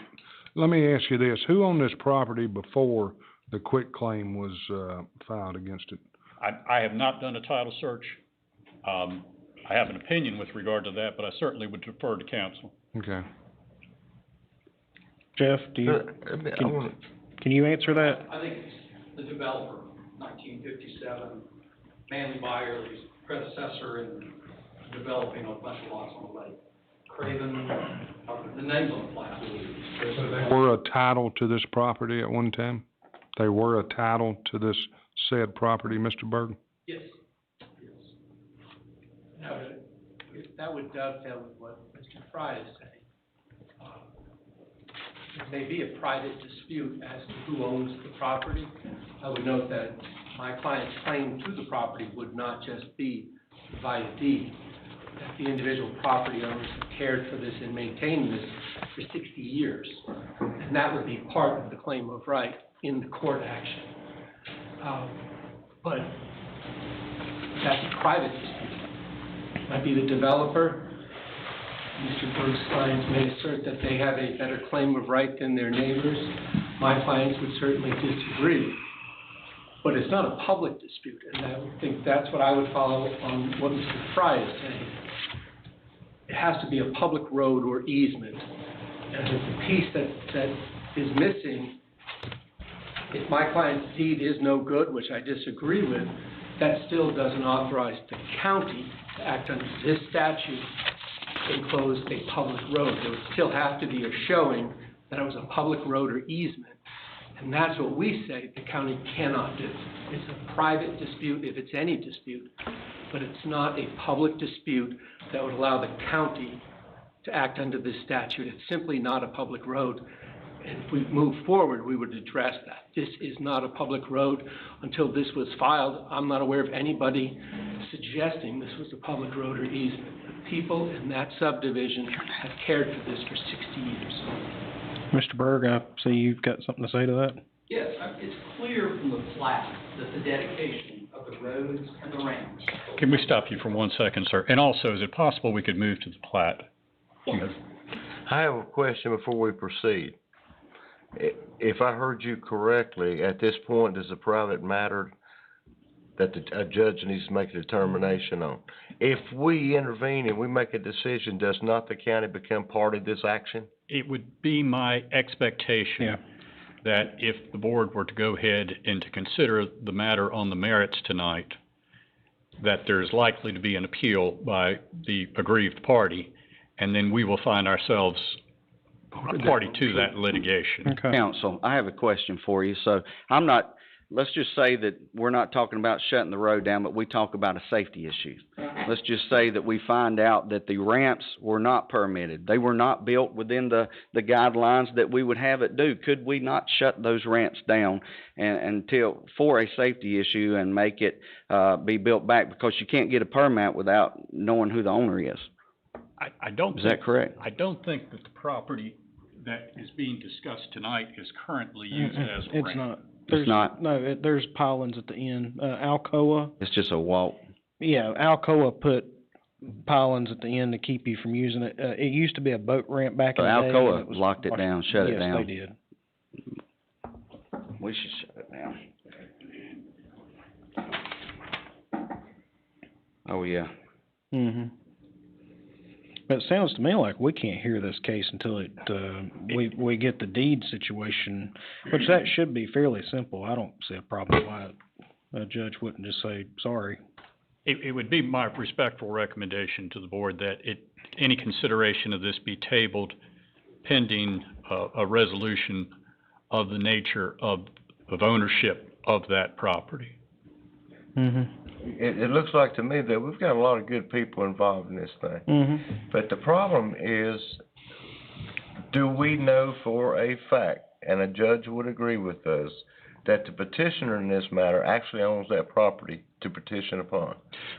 let me ask you this, who owned this property before the quitclaim was, filed against it? I have not done a title search. I have an opinion with regard to that, but I certainly would defer to counsel. Okay. Jeff, can you answer that? I think it's the developer, 1957, Manley Buyer, his predecessor in developing a bunch of lots on the lake. Craven, the name's on the plat. So they were a title to this property at one time? They were a title to this said property, Mr. Berg? Yes, yes. Now, if that would dovetail with what Mr. Fry is saying. It may be a private dispute as to who owns the property. I would note that my client's claim to the property would not just be via deed, that the individual property owners have cared for this and maintained this for 60 years. And that would be part of the claim of right in the court action. But that's a private dispute. Might be the developer. Mr. Berg's clients may assert that they have a better claim of right than their neighbors. My clients would certainly disagree. But it's not a public dispute, and I would think that's what I would follow on what Mr. Fry is saying. It has to be a public road or easement. And if the piece that is missing, if my client's deed is no good, which I disagree with, that still doesn't authorize the county to act under this statute and close a public road. There would still have to be a showing that it was a public road or easement. And that's what we say the county cannot do. It's a private dispute if it's any dispute, but it's not a public dispute that would allow the county to act under this statute. It's simply not a public road. And if we move forward, we would address that. This is not a public road. Until this was filed, I'm not aware of anybody suggesting this was a public road or easement. The people in that subdivision have cared for this for 60 years. Mr. Berg, I see you've got something to say to that? Yes, it's clear from the plat that the dedication of the roads and the ramps. Can we stop you for 1 second, sir? And also, is it possible we could move to the plat? Yes. I have a question before we proceed. If I heard you correctly, at this point, is a private matter that a judge needs to make a determination on. If we intervene and we make a decision, does not the county become part of this action? It would be my expectation that if the board were to go ahead and to consider the matter on the merits tonight, that there's likely to be an appeal by the aggrieved party, and then we will find ourselves a party to that litigation. Okay. Counsel, I have a question for you. So let's just say that we're not talking about shutting the road down, but we talk about a safety issue. Let's just say that we find out that the ramps were not permitted. They were not built within the guidelines that we would have it do. Could we not shut those ramps down for a safety issue and make it be built back? Because you can't get a permit without knowing who the owner is. Is that correct? I don't think that the property that is being discussed tonight is currently used as a ramp. It's not. It's not? No, there's pilings at the end. Alcoa. It's just a walk. Yeah, Alcoa put pilings at the end to keep you from using it. It used to be a boat ramp back in the day. Alcoa locked it down, shut it down. Yes, they did. We should shut it down. Oh, yeah. Mm-hmm. But it sounds to me like we can't hear this case until we get the deed situation, which that should be fairly simple. I don't see a problem why a judge wouldn't just say, sorry. It would be my respectful recommendation to the board that any consideration of this be tabled pending a resolution of the nature of ownership of that property. Mm-hmm. It looks like to me that we've got a lot of good people involved in this thing. Mm-hmm. But the problem is Do we know for a fact, and a judge would agree with us, that the petitioner in this matter actually owns that property to petition upon?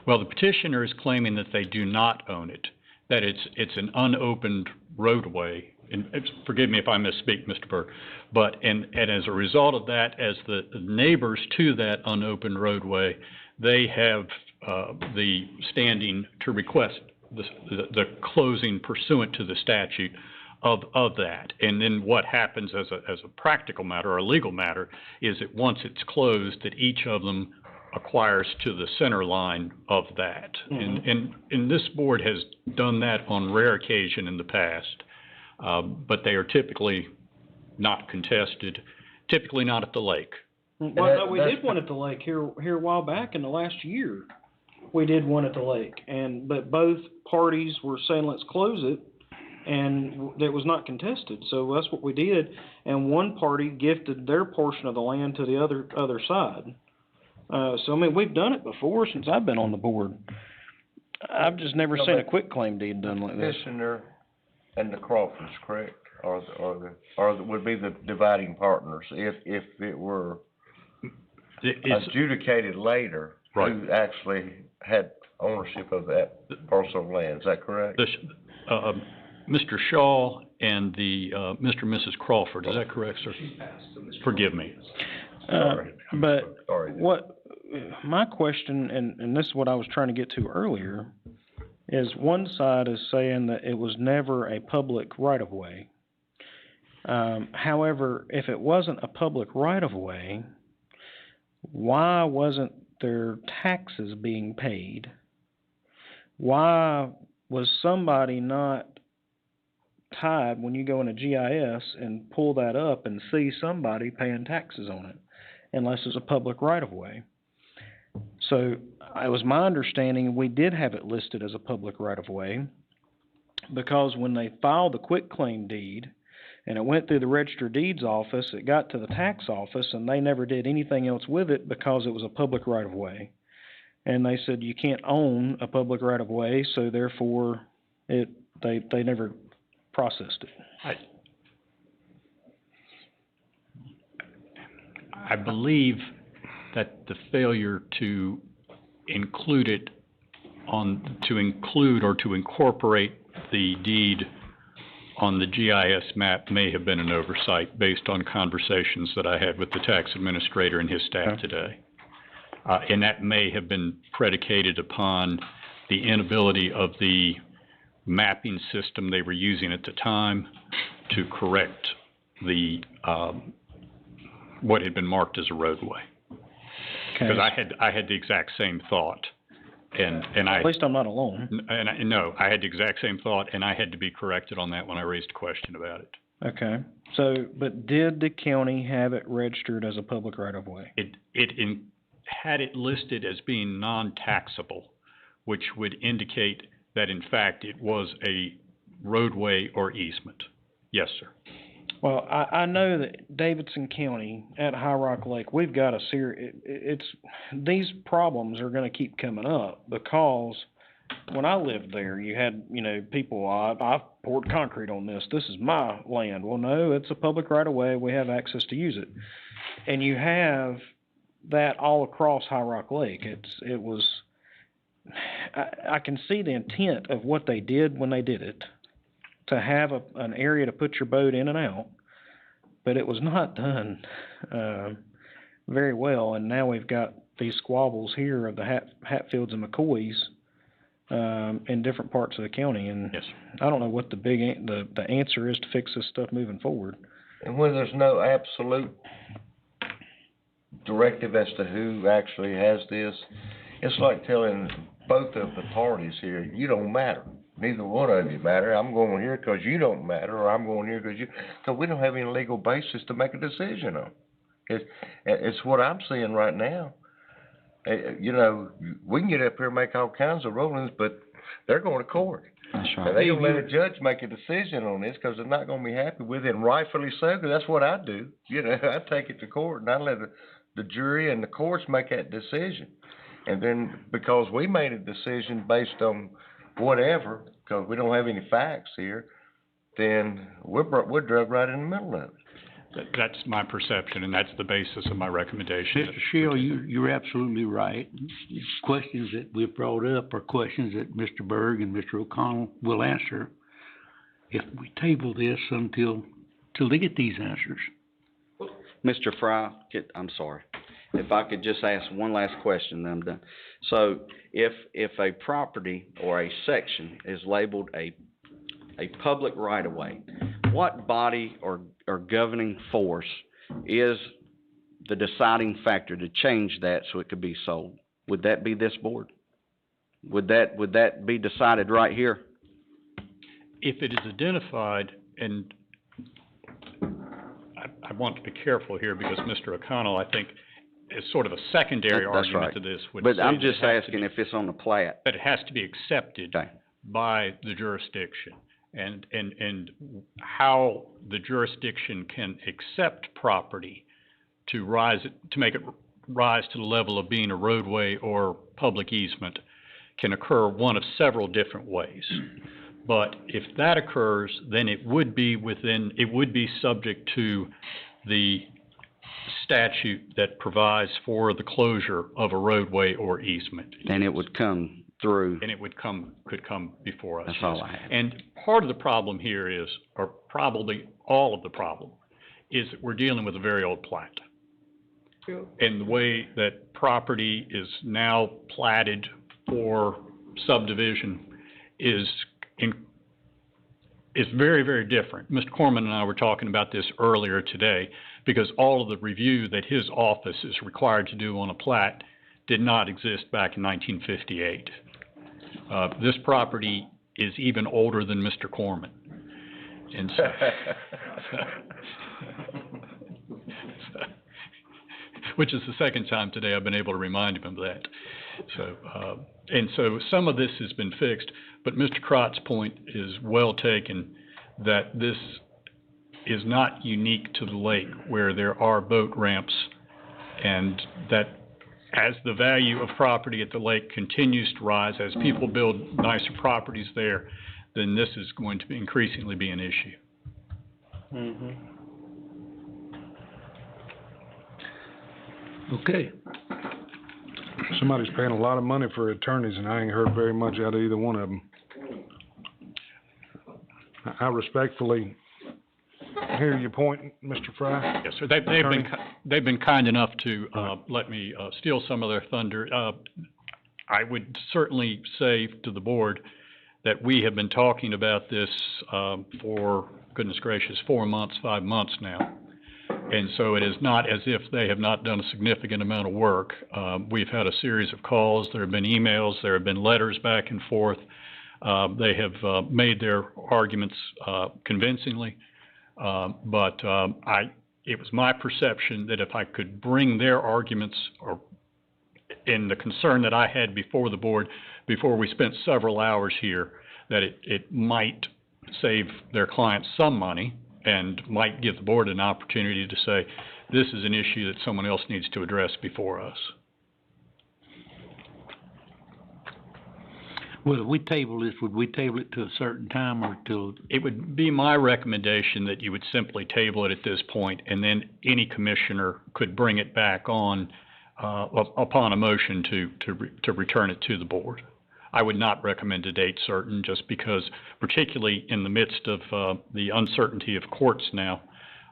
Well, the petitioner is claiming that they do not own it, that it's an unopened roadway. And forgive me if I misspeak, Mr. Burke, but, and as a result of that, as the neighbors to that unopened roadway, they have, the standing to request the closing pursuant to the statute of that. And then what happens as a practical matter or a legal matter is that once it's closed, that each of them acquires to the center line of that. And this board has done that on rare occasion in the past, but they are typically not contested, typically not at the lake. Well, no, we did one at the lake here a while back in the last year. We did one at the lake, but both parties were saying, let's close it, and it was not contested, so that's what we did, and one party gifted their portion of the land to the other side. So, I mean, we've done it before since I've been on the board. I've just never seen a quitclaim deed done like this. Petitioner and the Crawfords, correct, would be the dividing partners if it were adjudicated later, right, who actually had ownership of that parcel of land, is that correct? Mr. Shaw and the, Mr. and Mrs. Crawford, is that correct, sir? Forgive me. But what, my question, and this is what I was trying to get to earlier, is one side is saying that it was never a public right-of-way. However, if it wasn't a public right-of-way, why wasn't there taxes being paid? Why was somebody not tied when you go into GIS and pull that up and see somebody paying taxes on it, unless it's a public right-of-way? So it was my understanding we did have it listed as a public right-of-way, because when they filed the quitclaim deed and it went through the Register of Deeds office, it got to the tax office and they never did anything else with it because it was a public right-of-way. And they said you can't own a public right-of-way, so therefore they never processed it. I believe that the failure to include it to include or to incorporate the deed on the GIS map may have been an oversight based on conversations that I had with the tax administrator and his staff today. And that may have been predicated upon the inability of the mapping system they were using at the time to correct the what had been marked as a roadway. Because I had the exact same thought, and I at least I'm not alone. No, I had the exact same thought, and I had to be corrected on that when I raised a question about it. Okay. So, but did the county have it registered as a public right-of-way? It had it listed as being non-taxable, which would indicate that in fact it was a roadway or easement. Yes, sir. Well, I know that Davidson County at High Rock Lake, we've got these problems are gonna keep coming up, because when I lived there, you had, people, I poured concrete on this is my land. Well, no, it's a public right-of-way, we have access to use it. And you have that all across High Rock Lake. I can see the intent of what they did when they did it, to have an area to put your boat in and out, but it was not done very well, and now we've got these squabbles here of the Hatfields and McCoys in different parts of the county, and yes, I don't know what the answer is to fix this stuff moving forward. And when there's no absolute directive as to who actually has this, it's like telling both of the parties here, you don't matter. Neither one of you matter. I'm going here because you don't matter, or I'm going here because we don't have any legal basis to make a decision on. It's what I'm seeing right now. We can get up here and make all kinds of rulings, but they're going to court. That's right. And they don't let a judge make a decision on this because they're not going to be happy with it, and rightfully so, because that's what I do. I take it to court, and I let the jury and the courts make that decision. And then because we made a decision based on whatever, because we don't have any facts here, then we're drug right in the middle of it. That's my perception, and that's the basis of my recommendation. Mr. Shield, you're absolutely right. Questions that we've brought up are questions that Mr. Berg and Mr. O'Connell will answer if we table this till they get these answers. Mr. Fry, I'm sorry, if I could just ask one last question, then I'm done. So, if a property or a section is labeled a public right-of-way, what body or governing force is the deciding factor to change that so it could be sold? Would that be this board? Would that be decided right here? If it is identified, and I want to be careful here because Mr. O'Connell, I think, is sort of a secondary That's argument right. to this. But I'm just asking if it's on the plat. But it has to be accepted Okay. by the jurisdiction. And how the jurisdiction can accept property to make it rise to the level of being a roadway or public easement can occur one of several different ways. But if that occurs, then it would be subject to the statute that provides for the closure of a roadway or easement. And it would come through. And it could come before us. That's all I have. And part of the problem here is, or probably all of the problem, is that we're dealing with a very old plat. Sure. And the way that property is now platted for subdivision is very, very different. Mr. Corman and I were talking about this earlier today because all of the review that his office is required to do on a plat did not exist back in 1958. This property is even older than Mr. Corman. And so, which is the second time today I've been able to remind him of that. So, and so some of this has been fixed, but Mr. Crott's point is well taken that this is not unique to the lake where there are boat ramps, and that as the value of property at the lake continues to rise, as people build nicer properties there, then this is going to increasingly be an issue. Mm-hmm. Okay. Somebody's paying a lot of money for attorneys, and I ain't heard very much out of either one of them. I respectfully hear your point, Mr. Fry. Yes, sir. They've been kind enough to let me steal some of their thunder. I would certainly say to the board that we have been talking about this for, goodness gracious, 4 months, 5 months now. And so it is not as if they have not done a significant amount of work. We've had a series of calls, there have been emails, there have been letters back and forth. They have made their arguments convincingly. But it was my perception that if I could bring their arguments or in the concern that I had before the board, before we spent several hours here, that it might save their clients some money and might give the board an opportunity to say, this is an issue that someone else needs to address before us. Well, if we table this, would we table it to a certain time or till? It would be my recommendation that you would simply table it at this point, and then any commissioner could bring it back on upon a motion to return it to the board. I would not recommend a date certain, just because, particularly in the midst of the uncertainty of courts now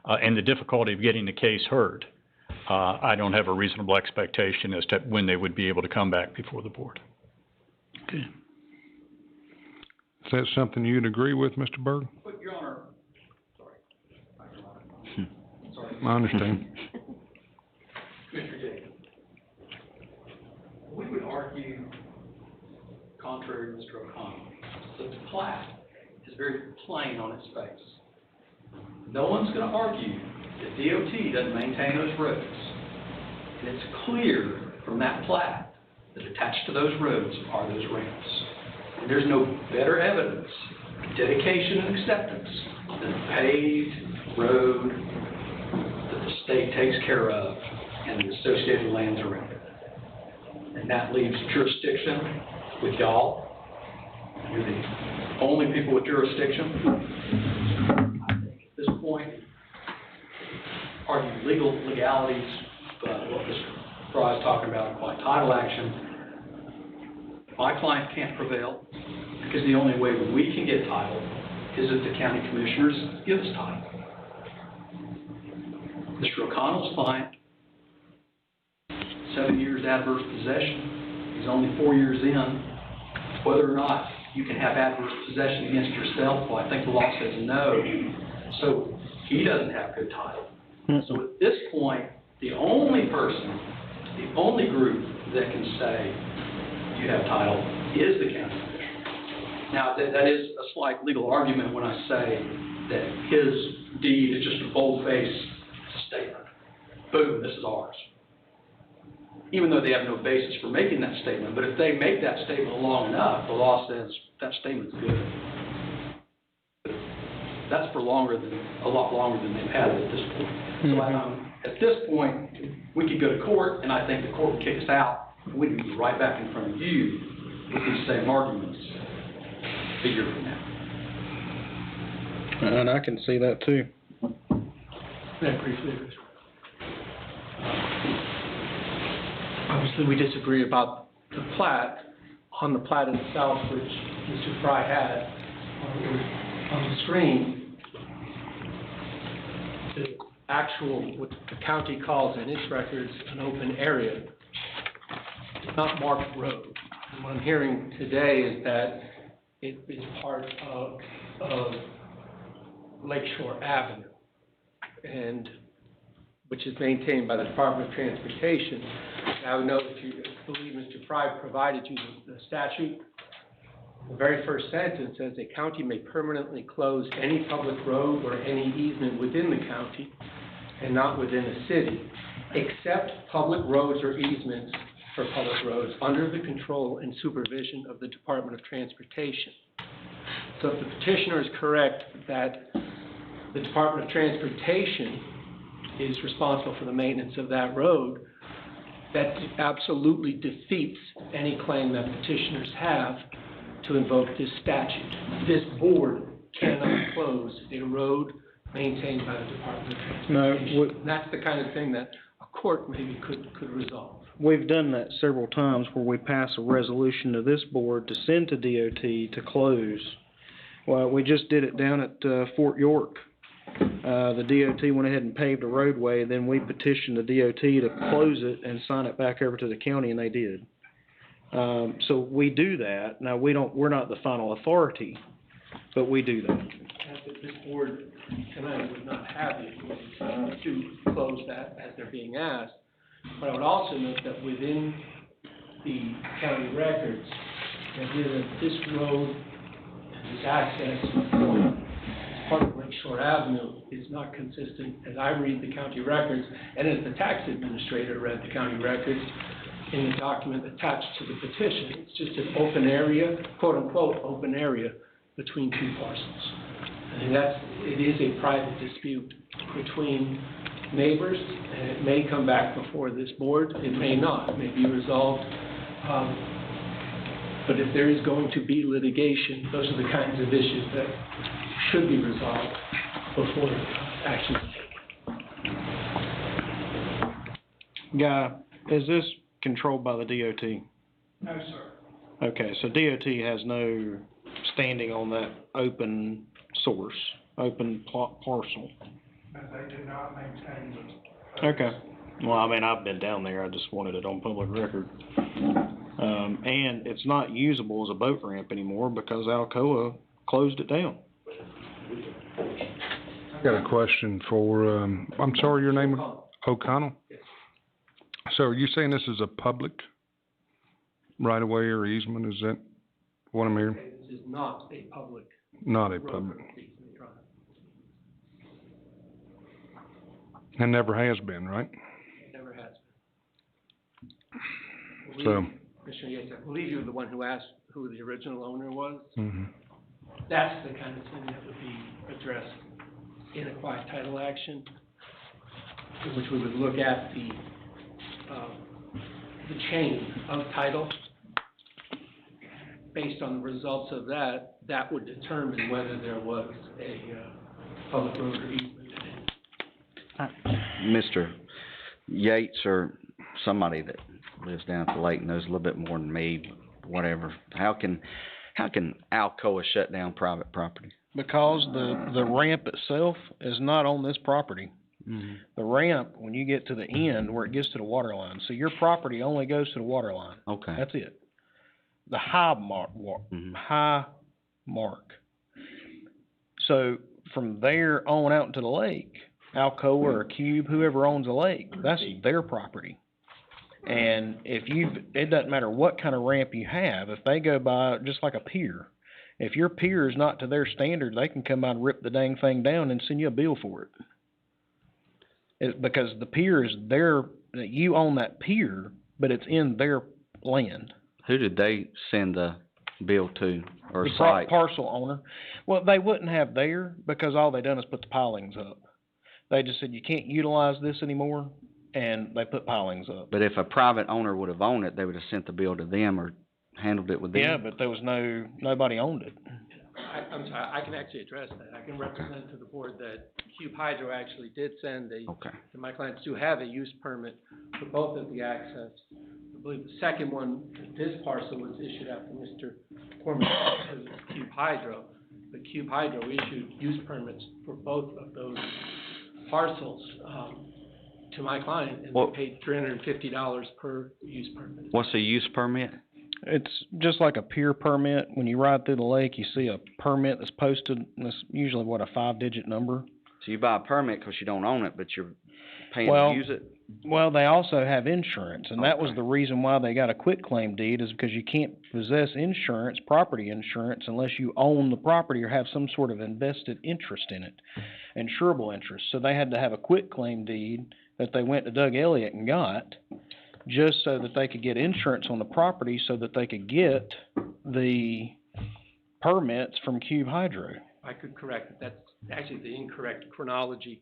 and the difficulty of getting the case heard, I don't have a reasonable expectation as to when they would be able to come back before the board. Okay. Is that something you'd agree with, Mr. Berg? But, Your Honor, sorry. I understand. Commissioner Delegate, we would argue, contrary to Mr. O'Connell, that the plat is very plain on its face. No one's going to argue that DOT doesn't maintain those roads. And it's clear from that plat that attached to those roads are those ramps. And there's no better evidence, dedication and acceptance, than a paved road that the state takes care of and the associated lands around it. And that leaves jurisdiction with y'all. You're the only people with jurisdiction. argue legalities, what Mr. Fry is talking about, quiet title action. My client can't prevail, because the only way we can get title is if the county commissioners give us title. Mr. O'Connell's client, 7 years adverse possession, he's only 4 years in. Whether or not you can have adverse possession against yourself, well, I think the law says no. So he doesn't have good title. So at this point, the only person, the only group that can say you have title is the county commissioner. Now, that is a slight legal argument when I say that his deed is just a bold-faced statement. Boom, this is ours. Even though they have no basis for making that statement, but if they make that statement long enough, the law says that statement's good. That's for a lot longer than they've had it at this point. So at this point, we could go to court, and I think the court would kick us out, and we can be right back in front of you with these same arguments a year from now. And I can see that too. May I briefly address? Obviously, we disagree about the plat. On the plat itself, which Mr. Fry had on the screen, the actual, what the county calls in its records, an open area, it's not marked road. And what I'm hearing today is that it is part of Lakeshore Avenue, and which is maintained by the Department of Transportation. I would note, if you believe Mr. Fry provided you the statute, the very first sentence says a county may permanently close any public road or any easement within the county and not within a city, except public roads or easements for public roads under the control and supervision of the Department of Transportation. So if the petitioner is correct that the Department of Transportation is responsible for the maintenance of that road, that absolutely defeats any claim that petitioners have to invoke this statute. This board cannot close a road maintained by the Department of Transportation. No, That's the kind of thing that a court maybe could resolve. we've done that several times where we pass a resolution to this board to send to DOT to close. Well, we just did it down at Fort York. The DOT went ahead and paved a roadway, then we petitioned the DOT to close it and sign it back over to the county, and they did. So we do that. Now, we're not the final authority, but we do that. This board tonight would not have the authority to close that as they're being asked. But I would also note that within the county records, that this road, this access point, part of Lakeshore Avenue, is not consistent, as I read the county records, and as the tax administrator read the county records in the document attached to the petition. It's just an open area, quote-unquote, open area between two parcels. And it is a private dispute between neighbors, and it may come back before this board, it may not, it may be resolved. But if there is going to be litigation, those are the kinds of issues that should be resolved before action is taken. Guy, is this controlled by the DOT? No, sir. Okay, so DOT has no standing on that open source, open parcel. They do not maintain them. Okay. Well, I mean, I've been down there, I just wanted it on public record. And it's not usable as a boat ramp anymore because Alcoa closed it down. I got a question for, I'm sorry, your name, O'Connell? So are you saying this is a public right-of-way or easement? Is that what I'm hearing? This is not a public Not a road. public. And never has been, right? It never has been. So. Commissioner Yates, I believe you were the one who asked who the original owner was. Mhm. That's the kind of thing that would be addressed in a quiet title action, in which we would look at the chain of title. Based on the results of that, that would determine whether there was a public road or easement in it. Mr. Yates or somebody that lives down at the lake knows a little bit more than me, whatever. How can Alcoa shut down private property? Because the ramp itself is not on this property. Mm-hmm. The ramp, when you get to the end where it gets to the water line, so your property only goes to the water line. Okay. That's it. The high mark. So from there on out into the lake, Alcoa or Cube, whoever owns the lake, that's their property. And it doesn't matter what kind of ramp you have, if they go by, just like a pier, if your pier is not to their standard, they can come out and rip the dang thing down and send you a bill for it. Because the pier is you own that pier, but it's in their land. Who did they send the bill to, or The site? parcel owner. Well, they wouldn't have there, because all they done is put the pilings up. They just said, you can't utilize this anymore, and they put pilings up. But if a private owner would have owned it, they would have sent the bill to them or handled it with them? Yeah, but there was nobody owned it. I'm sorry, I can actually address that. I can represent to the board that Cube Hydro actually did send Okay. and my clients do have a use permit for both of the access. I believe the second one, this parcel was issued after Mr. Corman to Cube Hydro, but Cube Hydro issued use permits for both of those parcels, to my client, and they paid $350 per use permit. What's a use permit? It's just like a pier permit. When you ride through the lake, you see a permit that's posted, and it's usually, a 5-digit number. So you buy a permit because you don't own it, but you're paying Well, to use it? Well, they also have insurance, and that was the reason why they got a quitclaim deed, is because you can't possess insurance, property insurance, unless you own the property or have some sort of invested interest in it, insurable interest. So they had to have a quitclaim deed that they went to Doug Elliott and got, just so that they could get insurance on the property, so that they could get the permits from Cube Hydro. I could correct it. That's actually the incorrect chronology.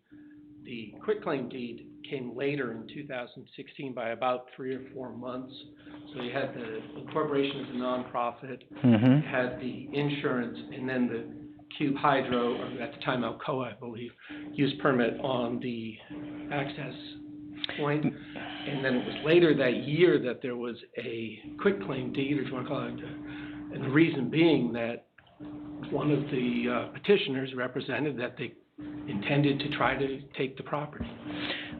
The quitclaim deed came later in 2016 by about 3 or 4 months. So you had the incorporation as a nonprofit, you had the insurance, and then the Cube Hydro, or at the time Alcoa, I believe, use permit on the access point. And then it was later that year that there was a quitclaim deed, or if you want to call it, and the reason being that one of the petitioners represented that they intended to try to take the property.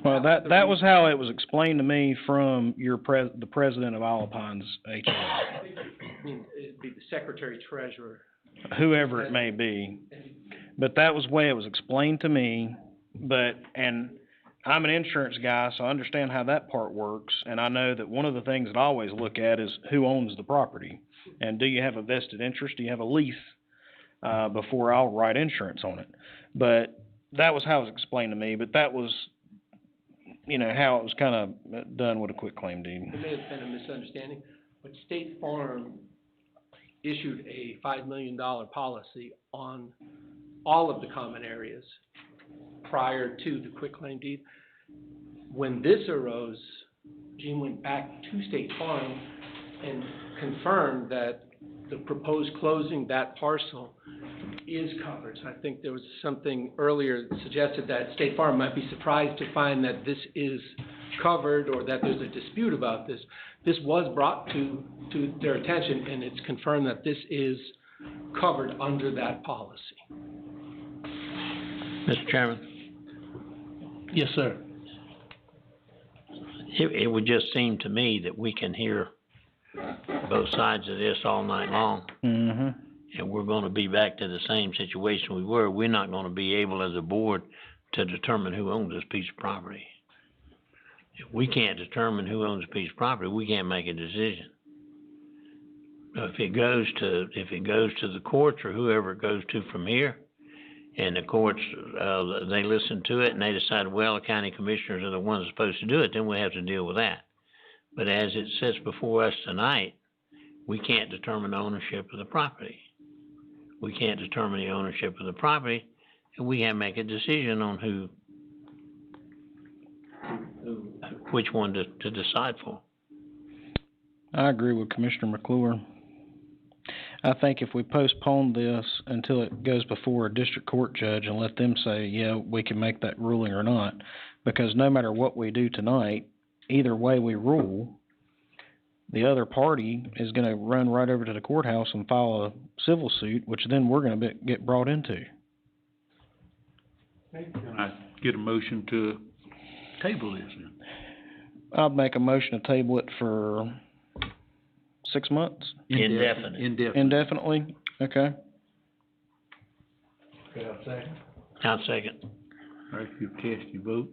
Well, that was how it was explained to me from the president of Alpine's HOA. I mean, it'd be the secretary treasurer. Whoever it may be. But that was the way it was explained to me, and I'm an insurance guy, so I understand how that part works, and I know that one of the things that I always look at is who owns the property, and do you have a vested interest, do you have a lease, before I'll write insurance on it. But that was how it was explained to me, but that was, how it was kind of done with a quitclaim deed. It may have been a misunderstanding, but State Farm issued a $5 million policy on all of the common areas prior to the quitclaim deed. When this arose, Gene went back to State Farm and confirmed that the proposed closing, that parcel, is covered. So I think there was something earlier that suggested that State Farm might be surprised to find that this is covered or that there's a dispute about this. This was brought to their attention, and it's confirmed that this is covered under that policy. Mr. Chairman? Yes, sir. It would just seem to me that we can hear both sides of this all night long. Mm-hmm. And we're gonna be back to the same situation we were. We're not gonna be able as a board to determine who owns this piece of property. If we can't determine who owns a piece of property, we can't make a decision. If it goes to the courts or whoever it goes to from here, and the courts, they listen to it and they decide, well, the county commissioners are the ones supposed to do it, then we have to deal with that. But as it sits before us tonight, we can't determine the ownership of the property. We can't determine the ownership of the property, and we have to make a decision on which one to decide for. I agree with Commissioner McClure. I think if we postpone this until it goes before a district court judge and let them say, yeah, we can make that ruling or not, because no matter what we do tonight, either way we rule, the other party is gonna run right over to the courthouse and file a civil suit, which then we're gonna get brought into. Can I get a motion to table this then? I'd make a motion to table it for 6 months, Indefinite. indefinitely, okay? Could I have a second? I'll second. All right, you cast your vote.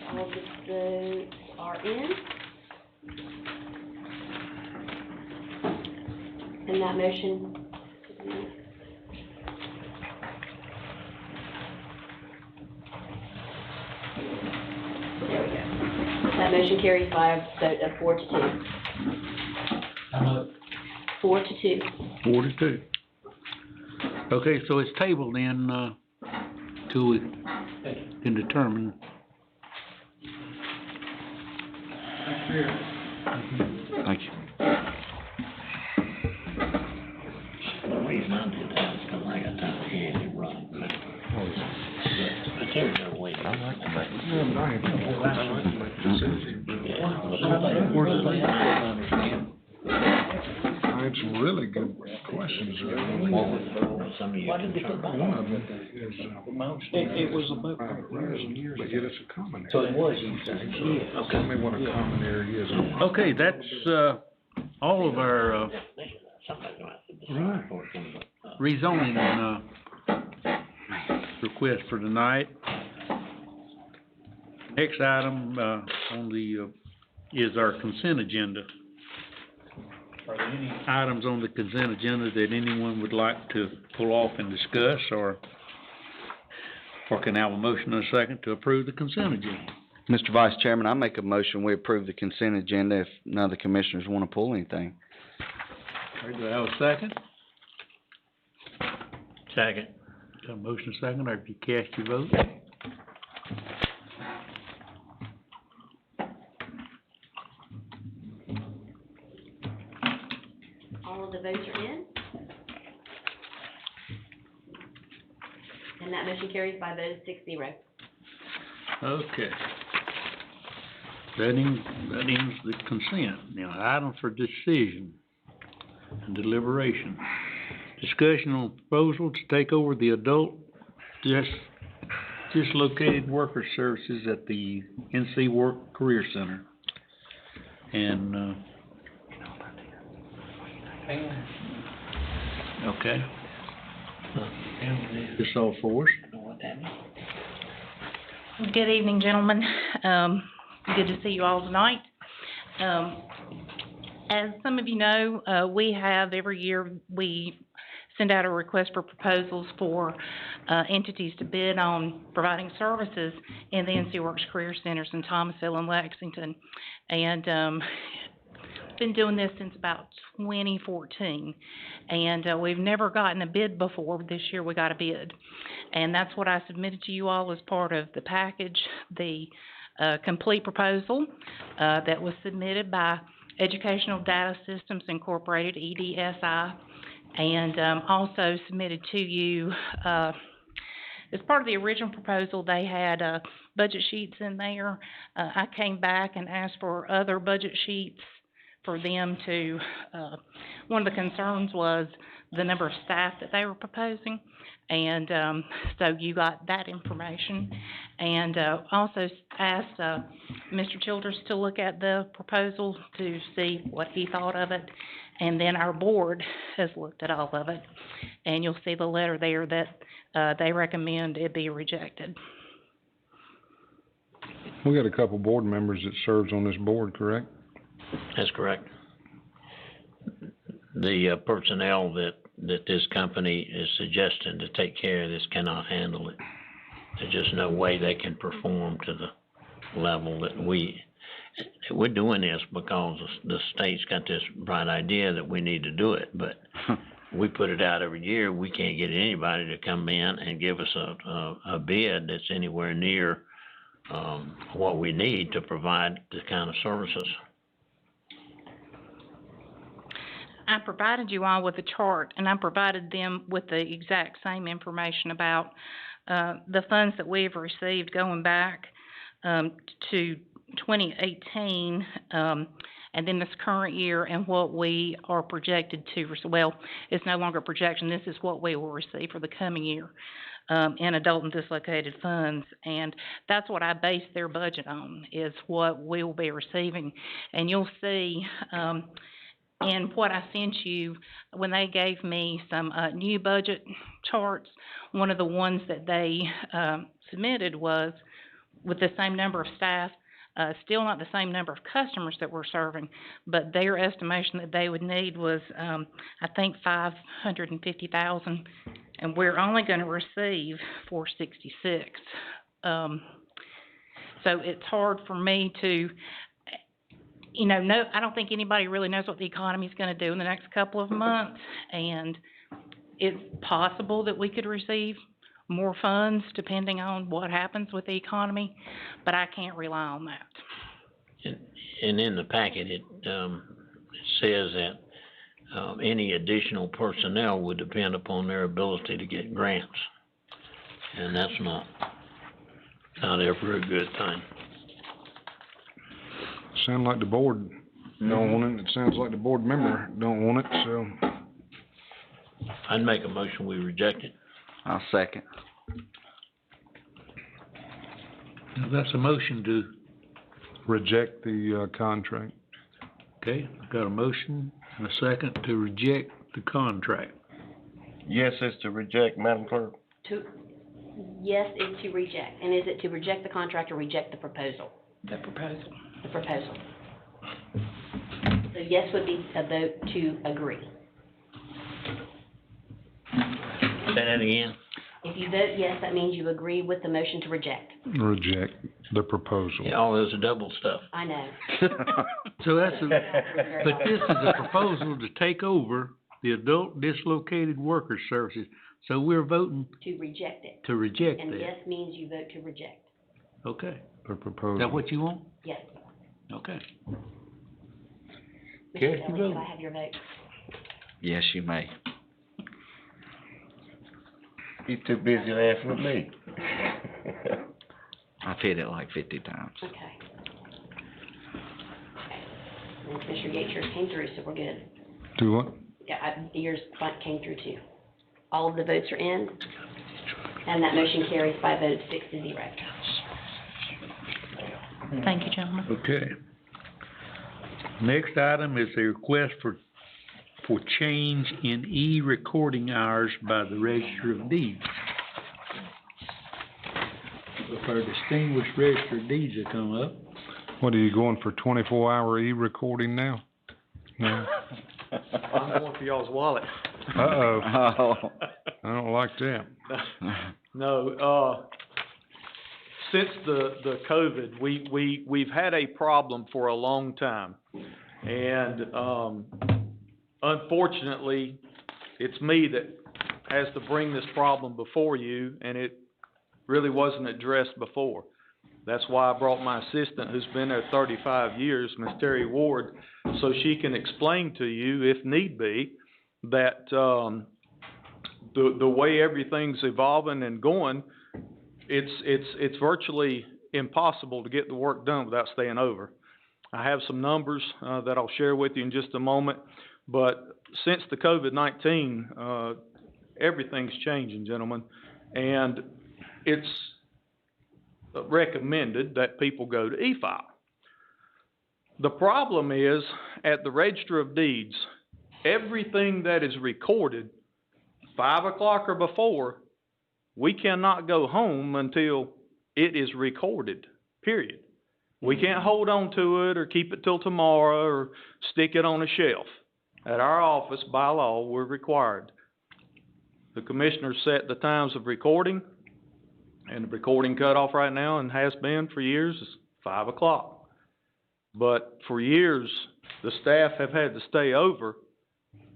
All the votes are in. And that motion, there we go. That motion carries by a vote of 4-2. 4-2. 4-2. Okay, so it's tabled then, till we can determine. Thank you. The reason I did that is because I got time to hear you run. But there's no way. I like to make decisions. I had some really good questions there. Some of you One of them is, It was about years and years but yet it's a common area. So it was, you said, yeah. Tell me what a common area is. Okay, that's, all of our, Right. rezoning, request for tonight. Next item, on the, is our consent agenda. Are there any items on the consent agenda that anyone would like to pull off and discuss, or can I have a motion and a second to approve the consent agenda? Mr. Vice Chairman, I make a motion, we approve the consent agenda if none of the commissioners wanna pull anything. All right, do I have a second? Second. Got a motion and a second, or if you cast your vote? All of the votes are in. And that motion carries by a vote of 6-0. Okay. That ends the consent. Now, item for decision and deliberation. Discussion on proposal to take over the adult dislocated worker services at the NC Work Career Center. And, okay. This all for us? Good evening, gentlemen. Good to see you all tonight. As some of you know, we have every year, we send out a request for proposals for entities to bid on providing services in the NC Works Career Centers in Thomasville and Lexington. And been doing this since about 2014. And we've never gotten a bid before. This year we got a bid. And that's what I submitted to you all as part of the package, the complete proposal that was submitted by Educational Data Systems Incorporated, EDSI, and also submitted to you as part of the original proposal. They had budget sheets in there. I came back and asked for other budget sheets for them to, one of the concerns was the number of staff that they were proposing, and so you got that information. And also asked Mr. Childers to look at the proposal to see what he thought of it, and then our board has looked at all of it, and you'll see the letter there that they recommend it be rejected. We got a couple board members that serves on this board, correct? That's correct. The personnel that this company is suggesting to take care of this cannot handle it. There's just no way they can perform to the level that we we're doing this because the state's got this bright idea that we need to do it, but we put it out every year, we can't get anybody to come in and give us a bid that's anywhere near, what we need to provide the kind of services. I provided you all with a chart, and I provided them with the exact same information about, the funds that we've received going back, to 2018, and then this current year, and what we are projected to, well, it's no longer a projection, this is what we will receive for the coming year, in adult and dislocated funds, and that's what I base their budget on, is what we will be receiving. And you'll see, and what I sent you, when they gave me some, new budget charts, one of the ones that they, submitted was with the same number of staff, still not the same number of customers that we're serving, but their estimation that they would need was, I think 550,000, and we're only gonna receive 466. So it's hard for me to, I don't think anybody really knows what the economy's gonna do in the next couple of months, and it's possible that we could receive more funds depending on what happens with the economy, but I can't rely on that. And in the packet, it says that, any additional personnel would depend upon their ability to get grants. And that's not ever a good thing. Sound like the board don't want it, it sounds like the board member don't want it, so. I'd make a motion, we reject it. I'll second. Now, that's a motion to, Reject the, contract. okay, I've got a motion and a second to reject the contract. Yes, it's to reject, Madam Clerk. Yes, is to reject, and is it to reject the contract or reject the proposal? The proposal. The proposal. So yes would be a vote to agree. Say that again? If you vote yes, that means you agree with the motion to reject. Reject the proposal. Yeah, all this double stuff. I know. So that's but this is a proposal to take over the adult dislocated workers services, so we're voting To reject it. to reject And that. yes means you vote to reject. Okay, The is proposal. that what you want? Yes. Okay. Mr. Yes, you Delegate, vote. can I have your vote? Yes, you may. He's too busy laughing at me. I've hit it like 50 times. Okay. And Commissioner Gates, yours came through, so we're good. Do what? Yeah, yours came through too. All of the votes are in, and that motion carries by a vote of 6-0. Thank you, gentlemen. Okay. Next item is a request for change in e-recording hours by the Register of Deeds. If our distinguished Register of Deeds will come up. What, are you going for 24-hour e-recording now? No? I'm going for y'all's wallet. Uh-oh. Oh. I don't like that. No, since the COVID, we've had a problem for a long time. And, unfortunately, it's me that has to bring this problem before you, and it really wasn't addressed before. That's why I brought my assistant, who's been there 35 years, Miss Terry Ward, so she can explain to you, if need be, that, the way everything's evolving and going, it's virtually impossible to get the work done without staying over. I have some numbers, that I'll share with you in just a moment, but since the COVID-19, everything's changing, gentlemen, and it's recommended that people go to e-file. The problem is, at the Register of Deeds, everything that is recorded 5 o'clock or before, we cannot go home until it is recorded, period. We can't hold on to it or keep it till tomorrow or stick it on a shelf. At our office, by law, we're required. The commissioners set the times of recording, and the recording cutoff right now, and has been for years, is 5 o'clock. But for years, the staff have had to stay over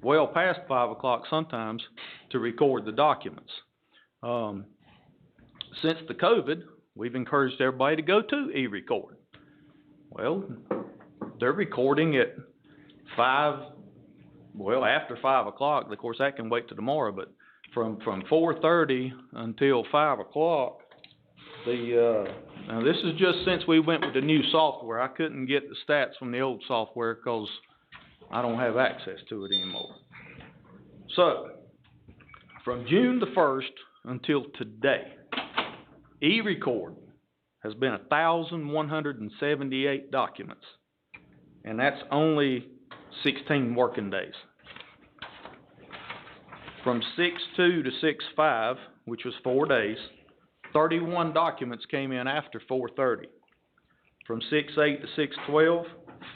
well past 5 o'clock sometimes to record the documents. Since the COVID, we've encouraged everybody to go to e-record. Well, they're recording at after 5 o'clock. Of course, that can wait till tomorrow, but from 4:30 until 5 o'clock, now this is just since we went with the new software. I couldn't get the stats from the old software because I don't have access to it anymore. So, from June the 1st until today, e-record has been 1,178 documents, and that's only 16 working days. From 6/2 to 6/5, which was 4 days, 31 documents came in after 4:30. From 6/8 to 6/12,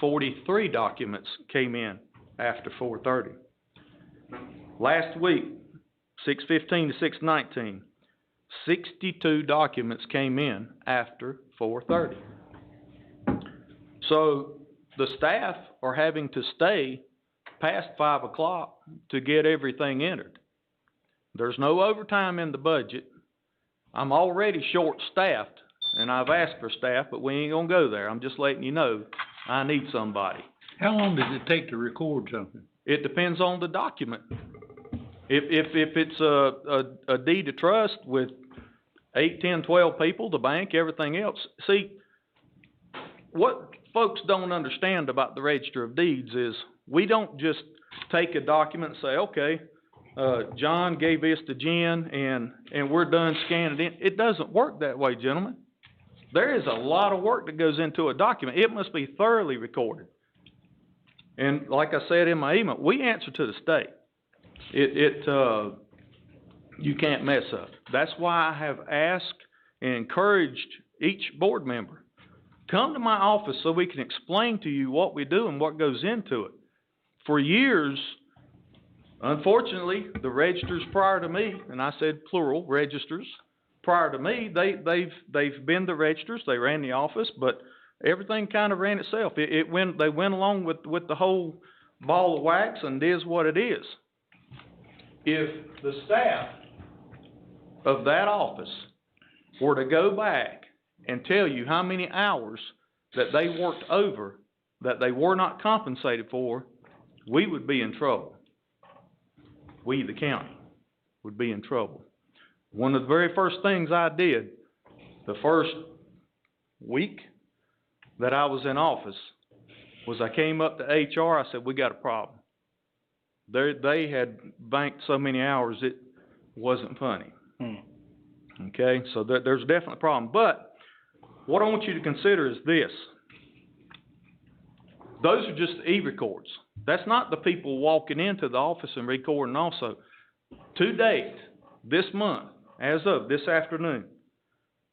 43 documents came in after 4:30. Last week, 6/15 to 6/19, 62 documents came in after 4:30. So the staff are having to stay past 5 o'clock to get everything entered. There's no overtime in the budget. I'm already short-staffed, and I've asked for staff, but we ain't gonna go there. I'm just letting you know I need somebody. How long does it take to record something? It depends on the document. If it's a deed of trust with 8, 10, 12 people, the bank, everything else. See, what folks don't understand about the Register of Deeds is we don't just take a document and say, okay, John gave this to Jen and we're done scanning it in. It doesn't work that way, gentlemen. There is a lot of work that goes into a document. It must be thoroughly recorded. And like I said in my email, we answer to the state. You can't mess up. That's why I have asked and encouraged each board member, come to my office so we can explain to you what we do and what goes into it. For years, unfortunately, the registers prior to me, and I said plural, registers, prior to me, they've been the registers, they ran the office, but everything kind of ran itself. They went along with the whole ball of wax, and it is what it is. If the staff of that office were to go back and tell you how many hours that they worked over that they were not compensated for, we would be in trouble. We, the county, would be in trouble. One of the very first things I did, the first week that I was in office, was I came up to HR, I said, we got a problem. They had banked so many hours it wasn't funny. Okay, so there's definitely a problem. But what I want you to consider is this. Those are just e-records. That's not the people walking into the office and recording also. To date, this month, as of this afternoon,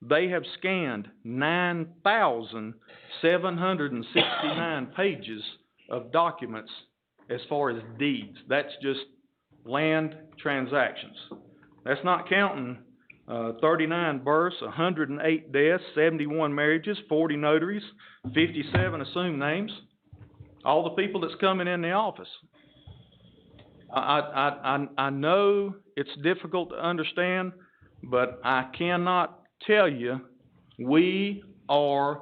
they have scanned 9,769 pages of documents as far as deeds. That's just land transactions. That's not counting 39 births, 108 deaths, 71 marriages, 40 notaries, 57 assumed names. All the people that's coming in the office. I know it's difficult to understand, but I cannot tell you, we are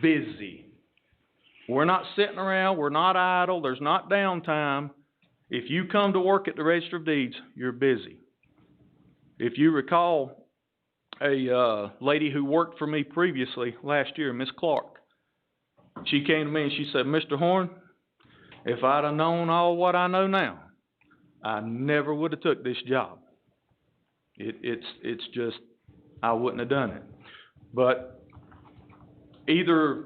busy. We're not sitting around, we're not idle, there's not downtime. If you come to work at the Register of Deeds, you're busy. If you recall, a lady who worked for me previously last year, Miss Clark, she came to me and she said, Mr. Horn, if I'd have known all what I know now, I never would have took this job. It's just, I wouldn't have done it. But either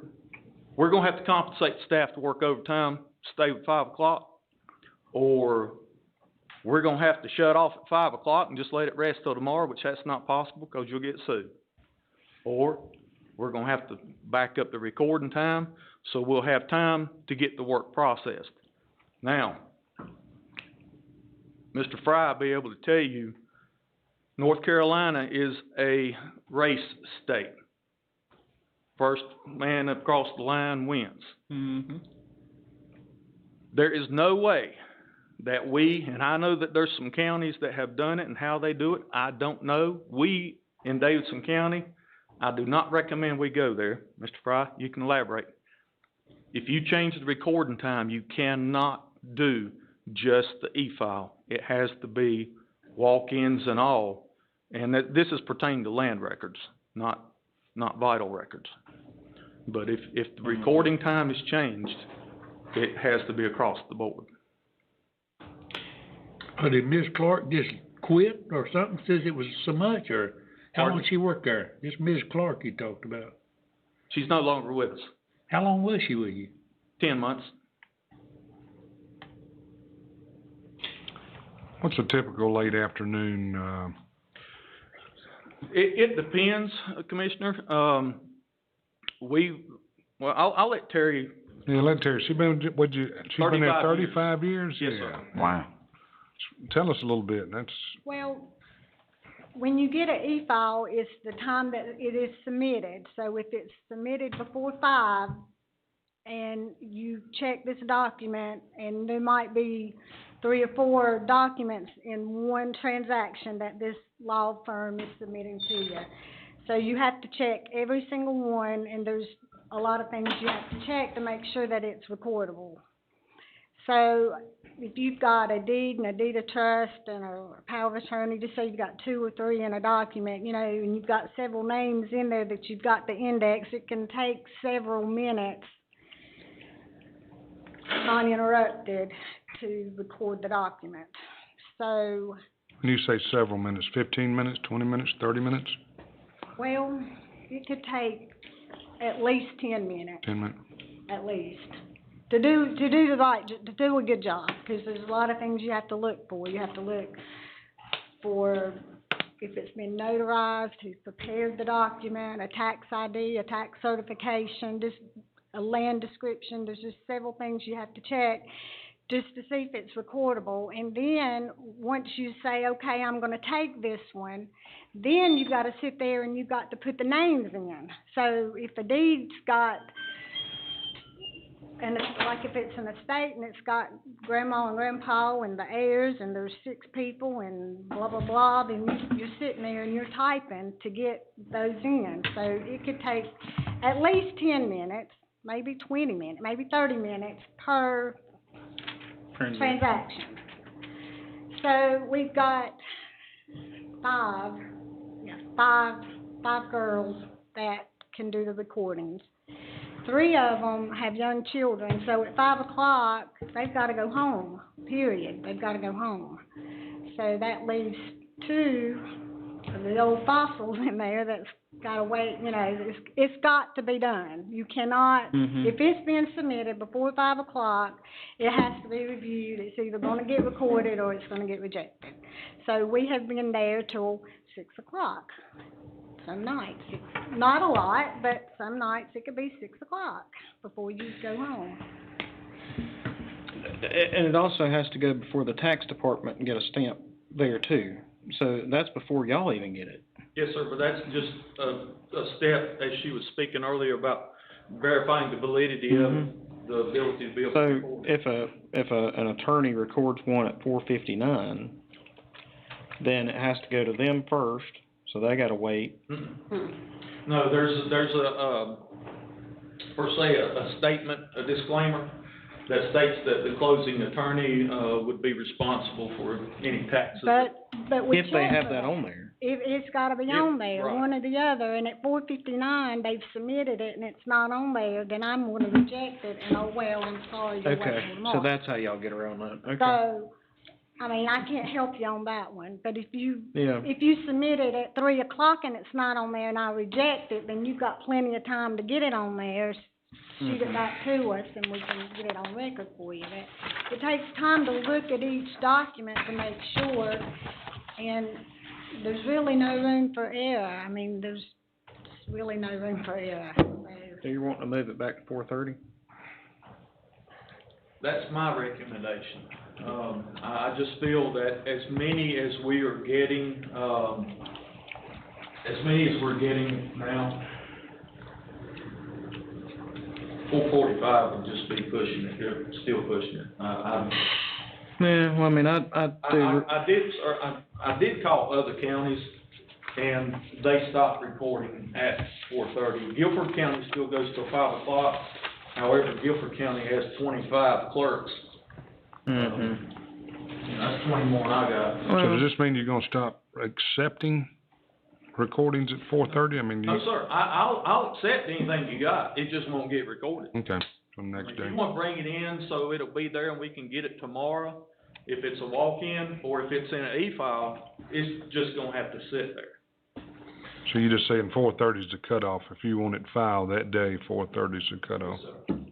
we're going to have to compensate the staff to work overtime, stay at 5 o'clock, or we're going to have to shut off at 5 o'clock and just let it rest till tomorrow, which that's not possible because you'll get sued. Or we're going to have to back up the recording time so we'll have time to get the work processed. Now, Mr. Fry will be able to tell you North Carolina is a race state. First man across the line wins. There is no way that we, and I know that there's some counties that have done it and how they do it, I don't know. We, in Davidson County, I do not recommend we go there. Mr. Fry, you can elaborate. If you change the recording time, you cannot do just the e-file. It has to be walk-ins and all. And this is pertaining to land records, not vital records. But if the recording time is changed, it has to be across the board. Did Ms. Clark just quit or something, says it was so much, or how long she worked there? This Ms. Clark you talked about. She's no longer with us. How long was she with you? 10 months. What's a typical late afternoon, It depends, Commissioner. I'll let Terry. Yeah, let Terry, she's been there 35 years? Yes, sir. Wow. Tell us a little bit, Well, when you get an e-file, it's the time that it is submitted. So if it's submitted before 5 and you check this document and there might be 3 or 4 documents in one transaction that this law firm is submitting to you. So you have to check every single one, and there's a lot of things you have to check to make sure that it's recordable. So if you've got a deed and a deed of trust and a power of attorney, just say you've got 2 or 3 in a document, and you've got several names in there that you've got the index, it can take several minutes uninterrupted to record the document. So, when you say several minutes, 15 minutes, 20 minutes, 30 minutes? well, it could take at least 10 minutes. 10 minutes. At least. To do a good job, because there's a lot of things you have to look for. You have to look for if it's been notarized, who prepared the document, a tax ID, a tax certification, just a land description. There's just several things you have to check just to see if it's recordable. And then once you say, okay, I'm going to take this one, then you've got to sit there and you've got to put the names in. So if a deed's got, and it's like if it's an estate and it's got grandma and grandpa and the heirs and there's 6 people and blah, blah, blah, then you're sitting there and you're typing to get those in. So it could take at least 10 minutes, maybe 20 minutes, maybe 30 minutes per transaction. So we've got 5 girls that can do the recordings. 3 of them have young children, so at 5 o'clock, they've got to go home, period. They've got to go home. So that leaves 2 of the old fossils in there that's got to wait, it's got to be done. You cannot, if it's been submitted before 5 o'clock, it has to be reviewed. It's either going to get recorded or it's going to get rejected. So we have been there till 6 o'clock. Some nights, not a lot, but some nights it could be 6 o'clock before you go home. And it also has to go before the tax department and get a stamp there too. So that's before y'all even get it. Yes, sir, but that's just a step, as she was speaking earlier, about verifying the validity of the ability to be able to record. If an attorney records one at 4:59, then it has to go to them first, so they gotta wait. No, there's a per se, a statement, a disclaimer that states that the closing attorney would be responsible for any taxes. But we if they check have for that on there. It's got to be on there, right. one or the other. And at 4:59, they've submitted it and it's not on there, then I'm going to reject it. And oh well, I'm sorry. You're waiting Okay, tomorrow. so that's how y'all get around that. Okay. So, I mean, I can't help you on that one. But if you Yeah. submit it at 3 o'clock and it's not on there and I reject it, then you've got plenty of time to get it on there. Shoot it back to us and we can get it on record for you. But it takes time to look at each document to make sure, and there's really no room for error. I mean, there's really no room for error. So you're wanting to move it back to 4:30? That's my recommendation. I just feel that as many as we are getting, now, 445 would just be pushing it, they're still pushing it. Yeah, well, I mean, I did call other counties, and they stopped reporting at 4:30. Guilford County still goes till 5 o'clock, however, Guilford County has 25 clerks. That's 20 more than I got. So does this mean you're gonna stop accepting recordings at 4:30? I mean, No, sir, I'll accept anything you got, it just won't get recorded. Okay, so next If day. you wanna bring it in so it'll be there and we can get it tomorrow, if it's a walk-in, or if it's in an e-file, it's just gonna have to sit there. So you're just saying 4:30 is the cutoff, if you want it filed that day, 4:30 is the cutoff?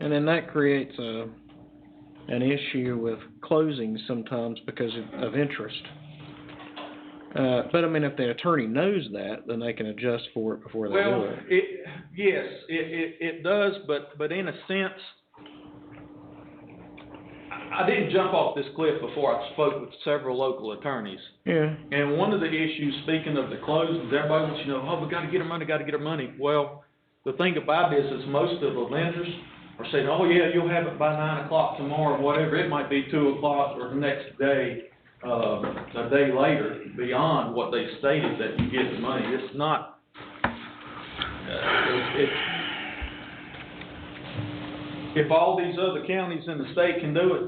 and then that creates an issue with closing sometimes because of interest. But I mean, if the attorney knows that, then they can adjust for it before they do Well, it. yes, it does, but in a sense, I didn't jump off this cliff before I spoke with several local attorneys. Yeah. And one of the issues, speaking of the closings, everybody wants to know, oh, we gotta get our money, Well, the thing about this is most of the lenders are saying, oh yeah, you'll have it by 9 o'clock tomorrow, or whatever, it might be 2 o'clock or the next day, a day later, beyond what they stated that you get the money. It's not, if all these other counties in the state can do it,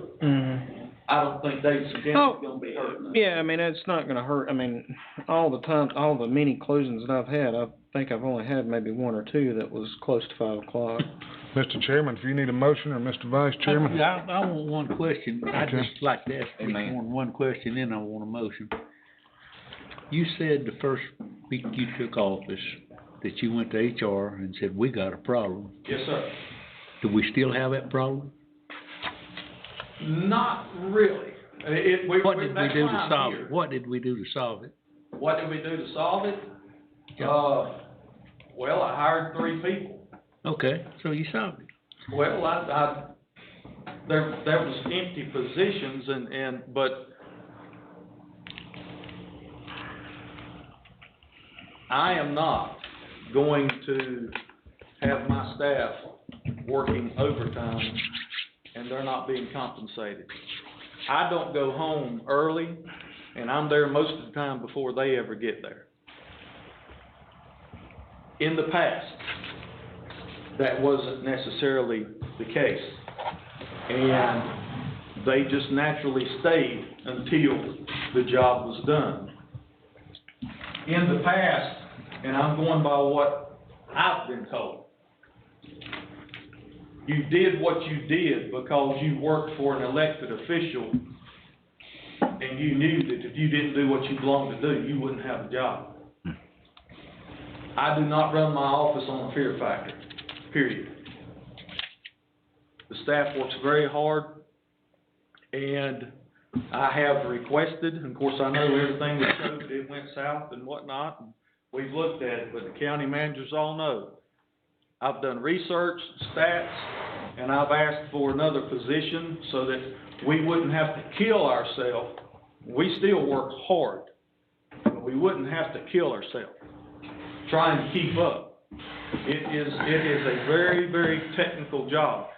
I don't think Davidson County's gonna be hurting. Yeah, I mean, it's not gonna hurt. I mean, all the many closings that I've had, I think I've only had maybe one or two that was close to 5 o'clock. Mr. Chairman, if you need a motion, or Mr. Vice Chairman? I want one question. I'd Okay. just like to ask one question, then I want a motion. You said the first week you took office, that you went to HR and said, we got a problem. Yes, sir. Do we still have that problem? Not really. What did we do to solve it? it? What did we do to solve it? What did we do to solve it? Yeah. Well, I hired 3 people. Okay, so you solved it. Well, there was empty positions but I am not going to have my staff working overtime and they're not being compensated. I don't go home early, and I'm there most of the time before they ever get there. In the past, that wasn't necessarily the case, and they just naturally stayed until the job was done. In the past, and I'm going by what I've been told, you did what you did because you worked for an elected official and you knew that if you didn't do what you belonged to do, you wouldn't have a job. I do not run my office on a fear factor, period. The staff works very hard, and I have requested, and of course I know everything that showed it went south and whatnot, and we've looked at it, but the county managers all know. I've done research, stats, and I've asked for another position so that we wouldn't have to kill ourselves. We still work hard, but we wouldn't have to kill ourselves trying to keep up. It is a very, very technical job.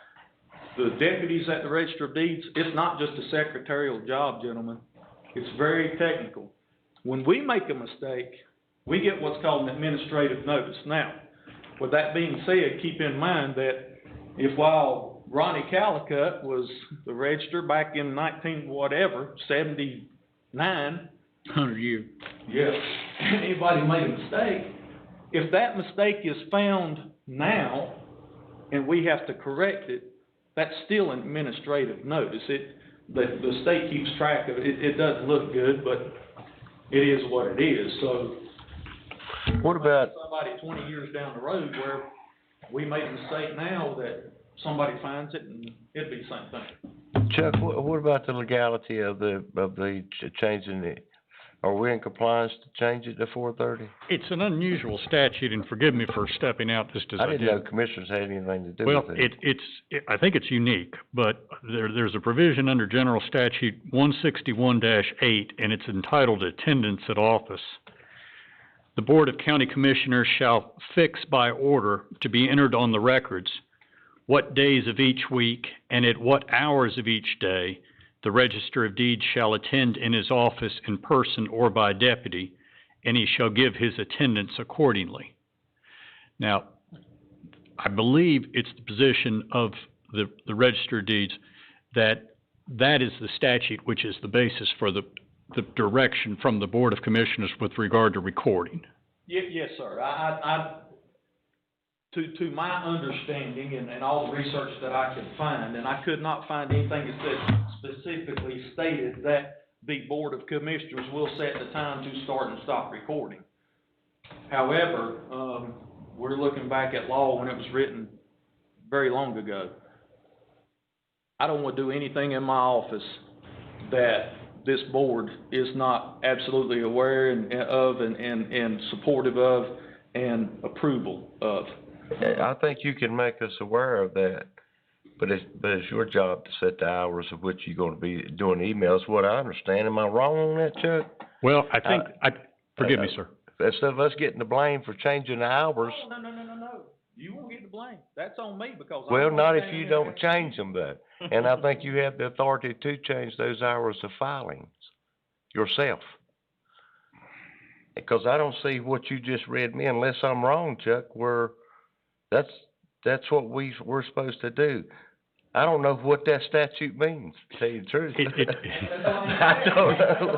The deputies at the Register of Deeds, it's not just a secretarial job, gentlemen. It's very technical. When we make a mistake, we get what's called an administrative notice. Now, with that being said, keep in mind that if while Ronnie Callicut was the register back in 79, 100 years. yeah, anybody made a mistake, if that mistake is found now and we have to correct it, that's still an administrative notice. The state keeps track of it. It doesn't look good, but it is what it is. So what about somebody 20 years down the road where we made a mistake now that somebody finds it and it'd be the same thing. Chuck, what about the legality of the changing it? Are we in compliance to change it to 4:30? It's an unusual statute, and forgive me for stepping out just as I did. I didn't know commissioners had anything to do Well, with it. I think it's unique, but there's a provision under General Statute 161-8, and it's entitled Attendance at Office. The Board of County Commissioners shall fix by order to be entered on the records what days of each week and at what hours of each day the Register of Deeds shall attend in his office in person or by deputy, and he shall give his attendance accordingly. Now, I believe it's the position of the Register of Deeds that that is the statute which is the basis for the direction from the Board of Commissioners with regard to recording. Yes, sir. To my understanding and all the research that I could find, and I could not find anything that specifically stated that the Board of Commissioners will set the time to start and stop recording. However, we're looking back at law when it was written very long ago. I don't want to do anything in my office that this board is not absolutely aware of and supportive of and approval of. I think you can make us aware of that, but it's your job to set the hours of which you're gonna be doing emails, what I understand. Am I wrong on that, Chuck? Well, I think, forgive me, sir. Instead of us getting the blame for changing the hours. No. You won't get the blame. That's on me because. Well, not if you don't change them, though. And I think you have the authority to change those hours of filings yourself. Because I don't see what you just read me, unless I'm wrong, Chuck, that's what we're supposed to do. I don't know what that statute means, to tell you the truth. I don't know.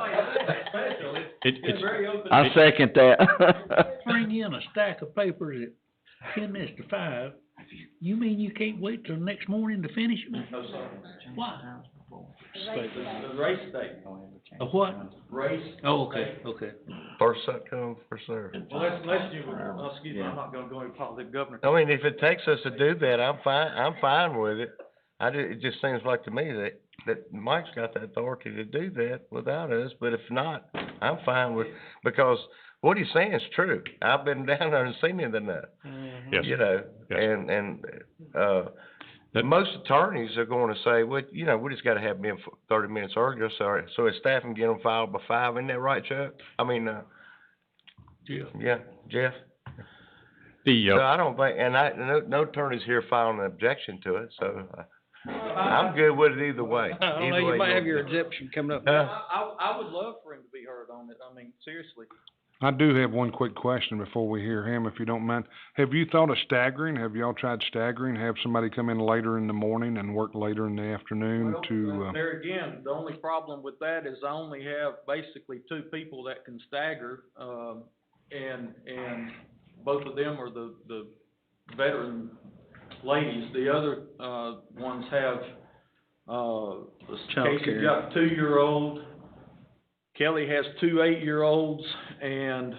I second that. Bring in a stack of papers at 10 minutes to 5. You mean you can't wait till the next morning to finish them? No, sir. Why? The race date. A what? Race. Oh, okay. First come, first served. Well, excuse me, I'm not gonna go into politics, Governor. I mean, if it takes us to do that, I'm fine with it. It just seems like to me that Mike's got the authority to do that without us, but if not, I'm fine with, because what he's saying is true. I've been down there and seen it enough. Yes. You know, Yes. and most attorneys are going to say, well, you know, we just got to have them in 30 minutes earlier, so his staff can get them filed by 5. Isn't that right, Chuck? I mean, Jeff. Yeah, Jeff. So I don't think, and no attorneys here filing an objection to it, so I'm good with it either way. I don't know, you might have your exemption coming up. I would love for him to be heard on it. I mean, seriously. I do have one quick question before we hear him, if you don't mind. Have you thought of staggering? Have y'all tried staggering? Have somebody come in later in the morning and work later in the afternoon to, There again, the only problem with that is I only have basically 2 people that can stagger, and both of them are the veteran ladies. The other, ones have, Casey's got a 2-year-old. Kelly has 2 8-year-olds, and,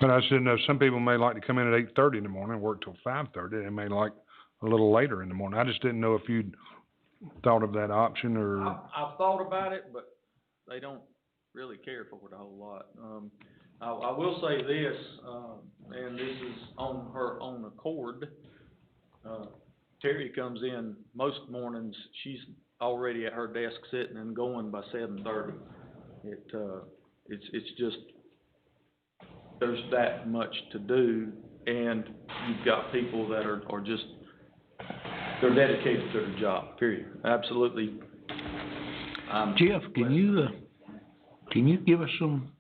but I should know, some people may like to come in at 8:30 in the morning and work till 5:30. They may like a little later in the morning. I just didn't know if you'd thought of that option or. I've thought about it, but they don't really care for it a whole lot. I will say this, and this is on her own accord. Terry comes in most mornings, she's already at her desk sitting and going by 7:30. It's just, there's that much to do, and you've got people that are just, they're dedicated to their job, period. Absolutely. Jeff, can you give us some?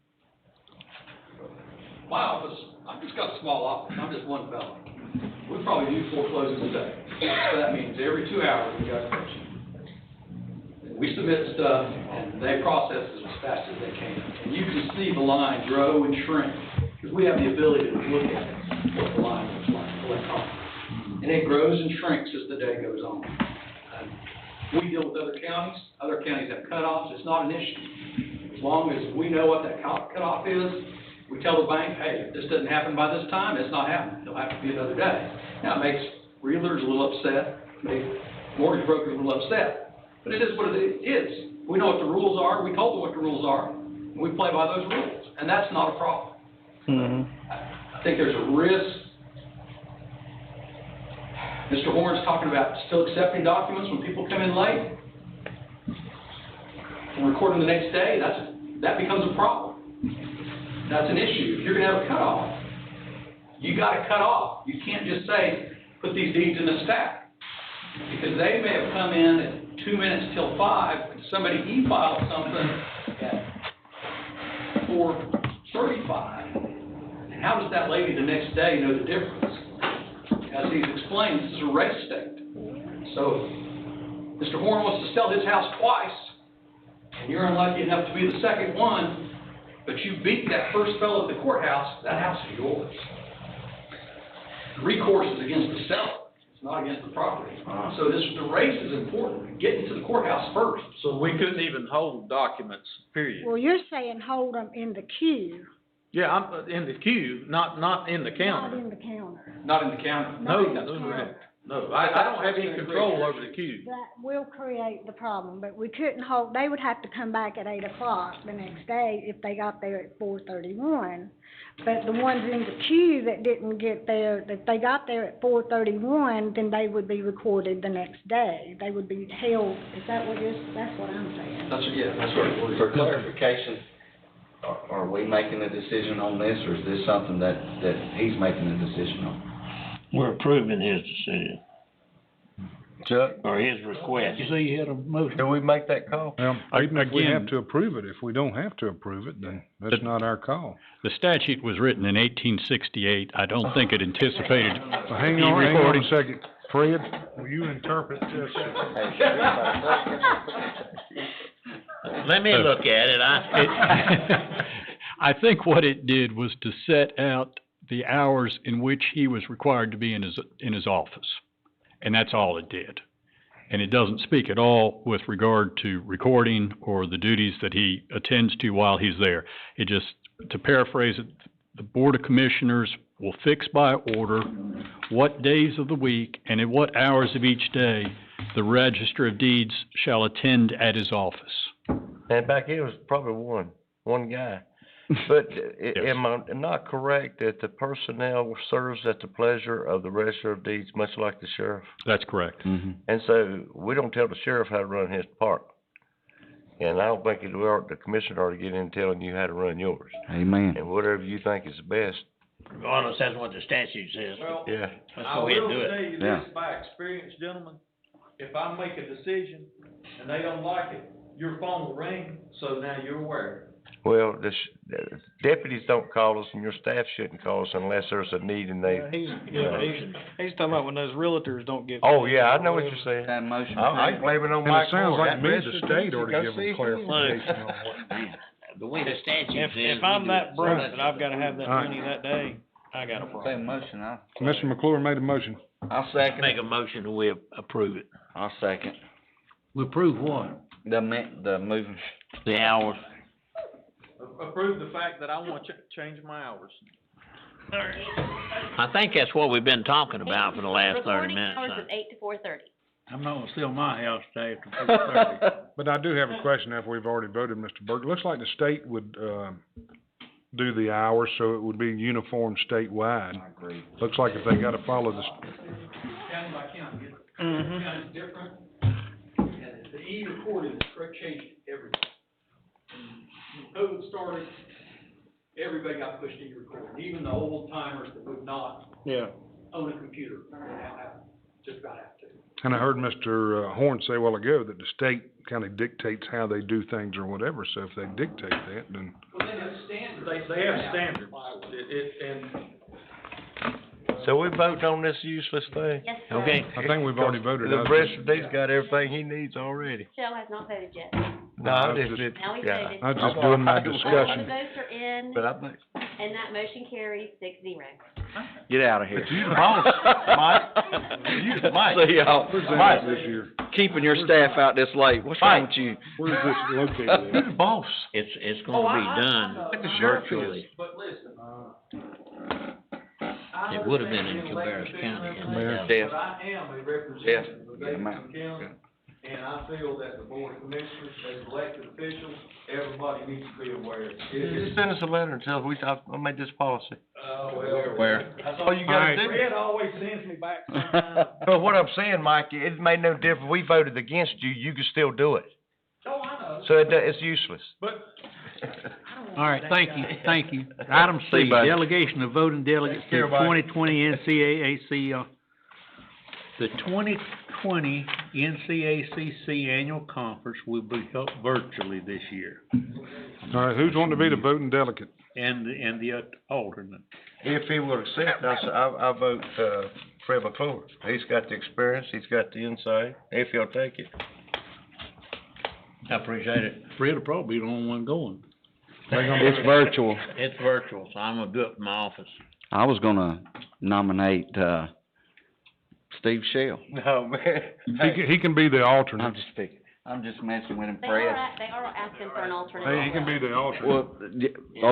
My office, I've just got a small office, I'm just one fellow. We probably do 4 closings a day. So that means every 2 hours we got a patient. We submit stuff and they process it as fast as they can. And you can see the line grow and shrink because we have the ability to look at it, what the line looks like electronically. And it grows and shrinks as the day goes on. We deal with other counties have cutoffs, it's not an issue. As long as we know what that cutoff is, we tell the bank, hey, if this doesn't happen by this time, it's not happening. It'll have to be another day. Now, it makes realtors a little upset, makes mortgage brokers a little upset. But it is what it is. We know what the rules are. We told them what the rules are. And we play by those rules. And that's not a problem. I think there's a risk. Mr. Horn's talking about still accepting documents when people come in late and recording the next day. That becomes a problem. That's an issue. If you're going to have a cutoff, you got to cut off. You can't just say, put these deeds in a stack. Because they may have come in at 2 minutes till 5, and somebody e-filed something at 4:35. And how does that lady the next day know the difference? As he's explained, this is a race state. So, Mr. Horn wants to sell his house twice, and you're unlucky enough to be the second one, but you beat that first fellow at the courthouse, that house is yours. The recourse is against the seller, it's not against the property. So the race is important, getting to the courthouse first. So we couldn't even hold documents, period. Well, you're saying hold them in the queue, Yeah, I'm in the queue, not in the not counter. in the counter. Not in the county. No, That's no, correct. no, I don't have any control over the queue. That will create the problem, but we couldn't hold, they would have to come back at 8 o'clock the next day if they got there at 4:31. But the ones in the queue that didn't get there, if they got there at 4:31, then they would be recorded the next day. They would be held, is that what that's what I'm saying? That's right. For clarification, are we making a decision on this, or is this something that he's making a decision on? We're approving his decision, Chuck, or his request. You say you had a motion? do we make that call? Well, even if we Again- have to approve it, if we don't have to approve it, then that's not our call. The statute was written in 1868. I don't think it anticipated. Well, hang on a second. Fred, will you interpret this? Let me look at it, I think what it did was to set out the hours in which he was required to be in his office. And that's all it did. And it doesn't speak at all with regard to recording or the duties that he attends to while he's there. It just, to paraphrase it, the Board of Commissioners will fix by order what days of the week and at what hours of each day the Register of Deeds shall attend at his office. And back here was probably one guy. But am I not correct that the personnel serves at the pleasure of the Register of Deeds, much like the sheriff? That's correct. Mm-hmm. And so we don't tell the sheriff how to run his department. And I don't think the commissioner ought to get in telling you how to run yours. Amen. And whatever you think is the best. regardless, that's what the statute says. Well, Yeah. Let's I go ahead and will do tell it. you Yeah. this by experience, gentlemen, if I make a decision and they don't like it, your phone will ring, so now you're aware. Well, the deputies don't call us and your staff shouldn't call us unless there's a need and they. He's talking about when those realtors don't get. Oh, yeah, I know what you're saying. That motion. I blame it on And Mike it sounds Moore. like That me, the Register of state Deeds, ought to go give see them if clarification on what. The way the statute says. If I'm that broke that I've gotta have that All right. money that day, I got a Say a problem. motion, Mr. McClure made a motion. I'll second Make it. a motion and we approve it. I'll second. We approve what? The moving. The hours. Approve the fact that I want to change my hours. I think that's what we've been talking about for the last 30 minutes. Recording hours of 8 to 4:30. I'm not gonna sell my house today after 4:30. But I do have a question after we've already voted, Mr. Burke. Looks like the state would, do the hours, so it would be uniform statewide. I agree. Looks like if they gotta follow the, County by county, Mhm. every county's different, and the e-recording is correct, changed everything. When COVID started, everybody got pushed to e-recording, even the old timers that would not Yeah. own a computer, just about have to. and I heard Mr. Horn say a while ago that the state kinda dictates how they do things or whatever, so if they dictate that, then. Well, they have standards. They have standards. And So we voting on this useless thing? Yes, sir. Okay. I think we've already voted. The Register of Deeds got everything he needs already. Michelle has not voted yet. No, I I was just, just- Now he's yeah. voted. I was just doing my All the discussion. votes are in, But I think. and that motion carries 6-0. Get out of here. But you the boss, Mike. Mike. See y'all. Mike, this year. Keeping your staff out this late. What's wrong with you? Where's this located You're at? the boss. It's gonna be done Like the sheriff is. virtually. But listen, It would have been in Cabarrus County. Mayor. Jeff. But I am a representative of Davidson County, and I feel that the Board of Commissioners, as elected officials, everybody needs to be aware. Just send us a letter and tell us I made this policy. Where? That's all you gotta do. Fred always sends me back sometimes. But what I'm saying, Mike, it made no difference. We voted against you, you can still do it. Oh, I know. So it's useless. But All right, thank you. Item See you, C, bud. delegation of voting delegates Take to care, the Mike. 2020 NCAAC, The 2020 NCACC Annual Conference will be held virtually this year, All right, who's wanting to be the voting delegate? and the alternate. If he will accept, I vote, Fred McClure. He's got the experience, he's got the insight, if he'll take it. I appreciate it. Fred will probably be the only one going. It's virtual. It's virtual, so I'm gonna do it from my office. I was gonna nominate, Steve Shell. No, man. He can be the alternate. I'm just picking. I'm just messing with him, They Fred. are asking for an alternate. Hey, he can be the alternate. Well,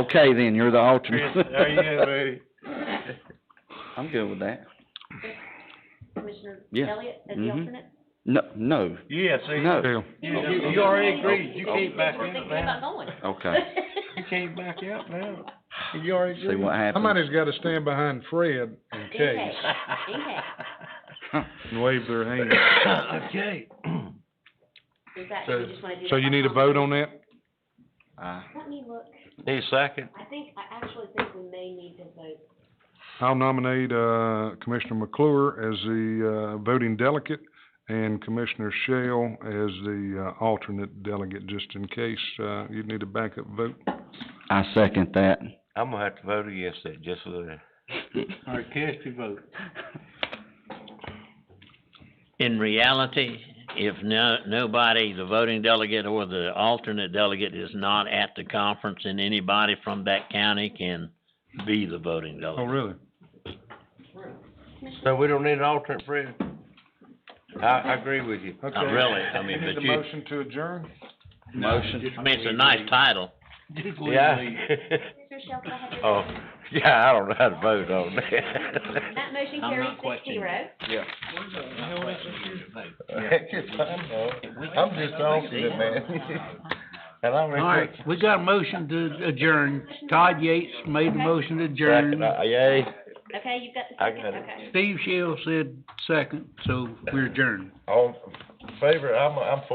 okay then, you're the alternate. There you go, baby. I'm good with that. Commissioner Yeah. Elliott as the Mhm. alternate? No, Yeah, see. no. You already agreed, you can't back We're thinking out about now. going. Okay. You can't back out now. You already See agreed. what happens. Somebody's gotta stand behind Fred in In case, case. and wave their hand. Okay. Is that, So- you just wanna do that? So you by need a vote on that? Let me look. Need a second? I actually think we may need to vote. I'll nominate, Commissioner McClure as the, voting delegate, and Commissioner Shell as the, alternate delegate, just in case, you need a backup vote. I second that. I'm gonna have to vote against that, just for that. All right, cast your vote. In reality, if nobody, the voting delegate or the alternate delegate is not at the conference, and anybody from that county can be the voting Oh, delegate. really? So we don't need an alternate, Fred? I agree with you. Okay. Not really, I mean, Need but a you, motion to adjourn? Motion. I mean, it's a nice title. Just leave Yeah. me. Commissioner Shell, can I have your Oh, vote? yeah, I don't know how to vote on that. That motion I'm carries not questioning. 6-0. Yeah. I'm just alternate, man. And I'm. All right, we got a motion to adjourn. Todd Yates made the motion to adjourn. Yay. Okay, you've got the I second, got it. okay. Steve Shell said second, so we're adjourned. All in favor, I'm for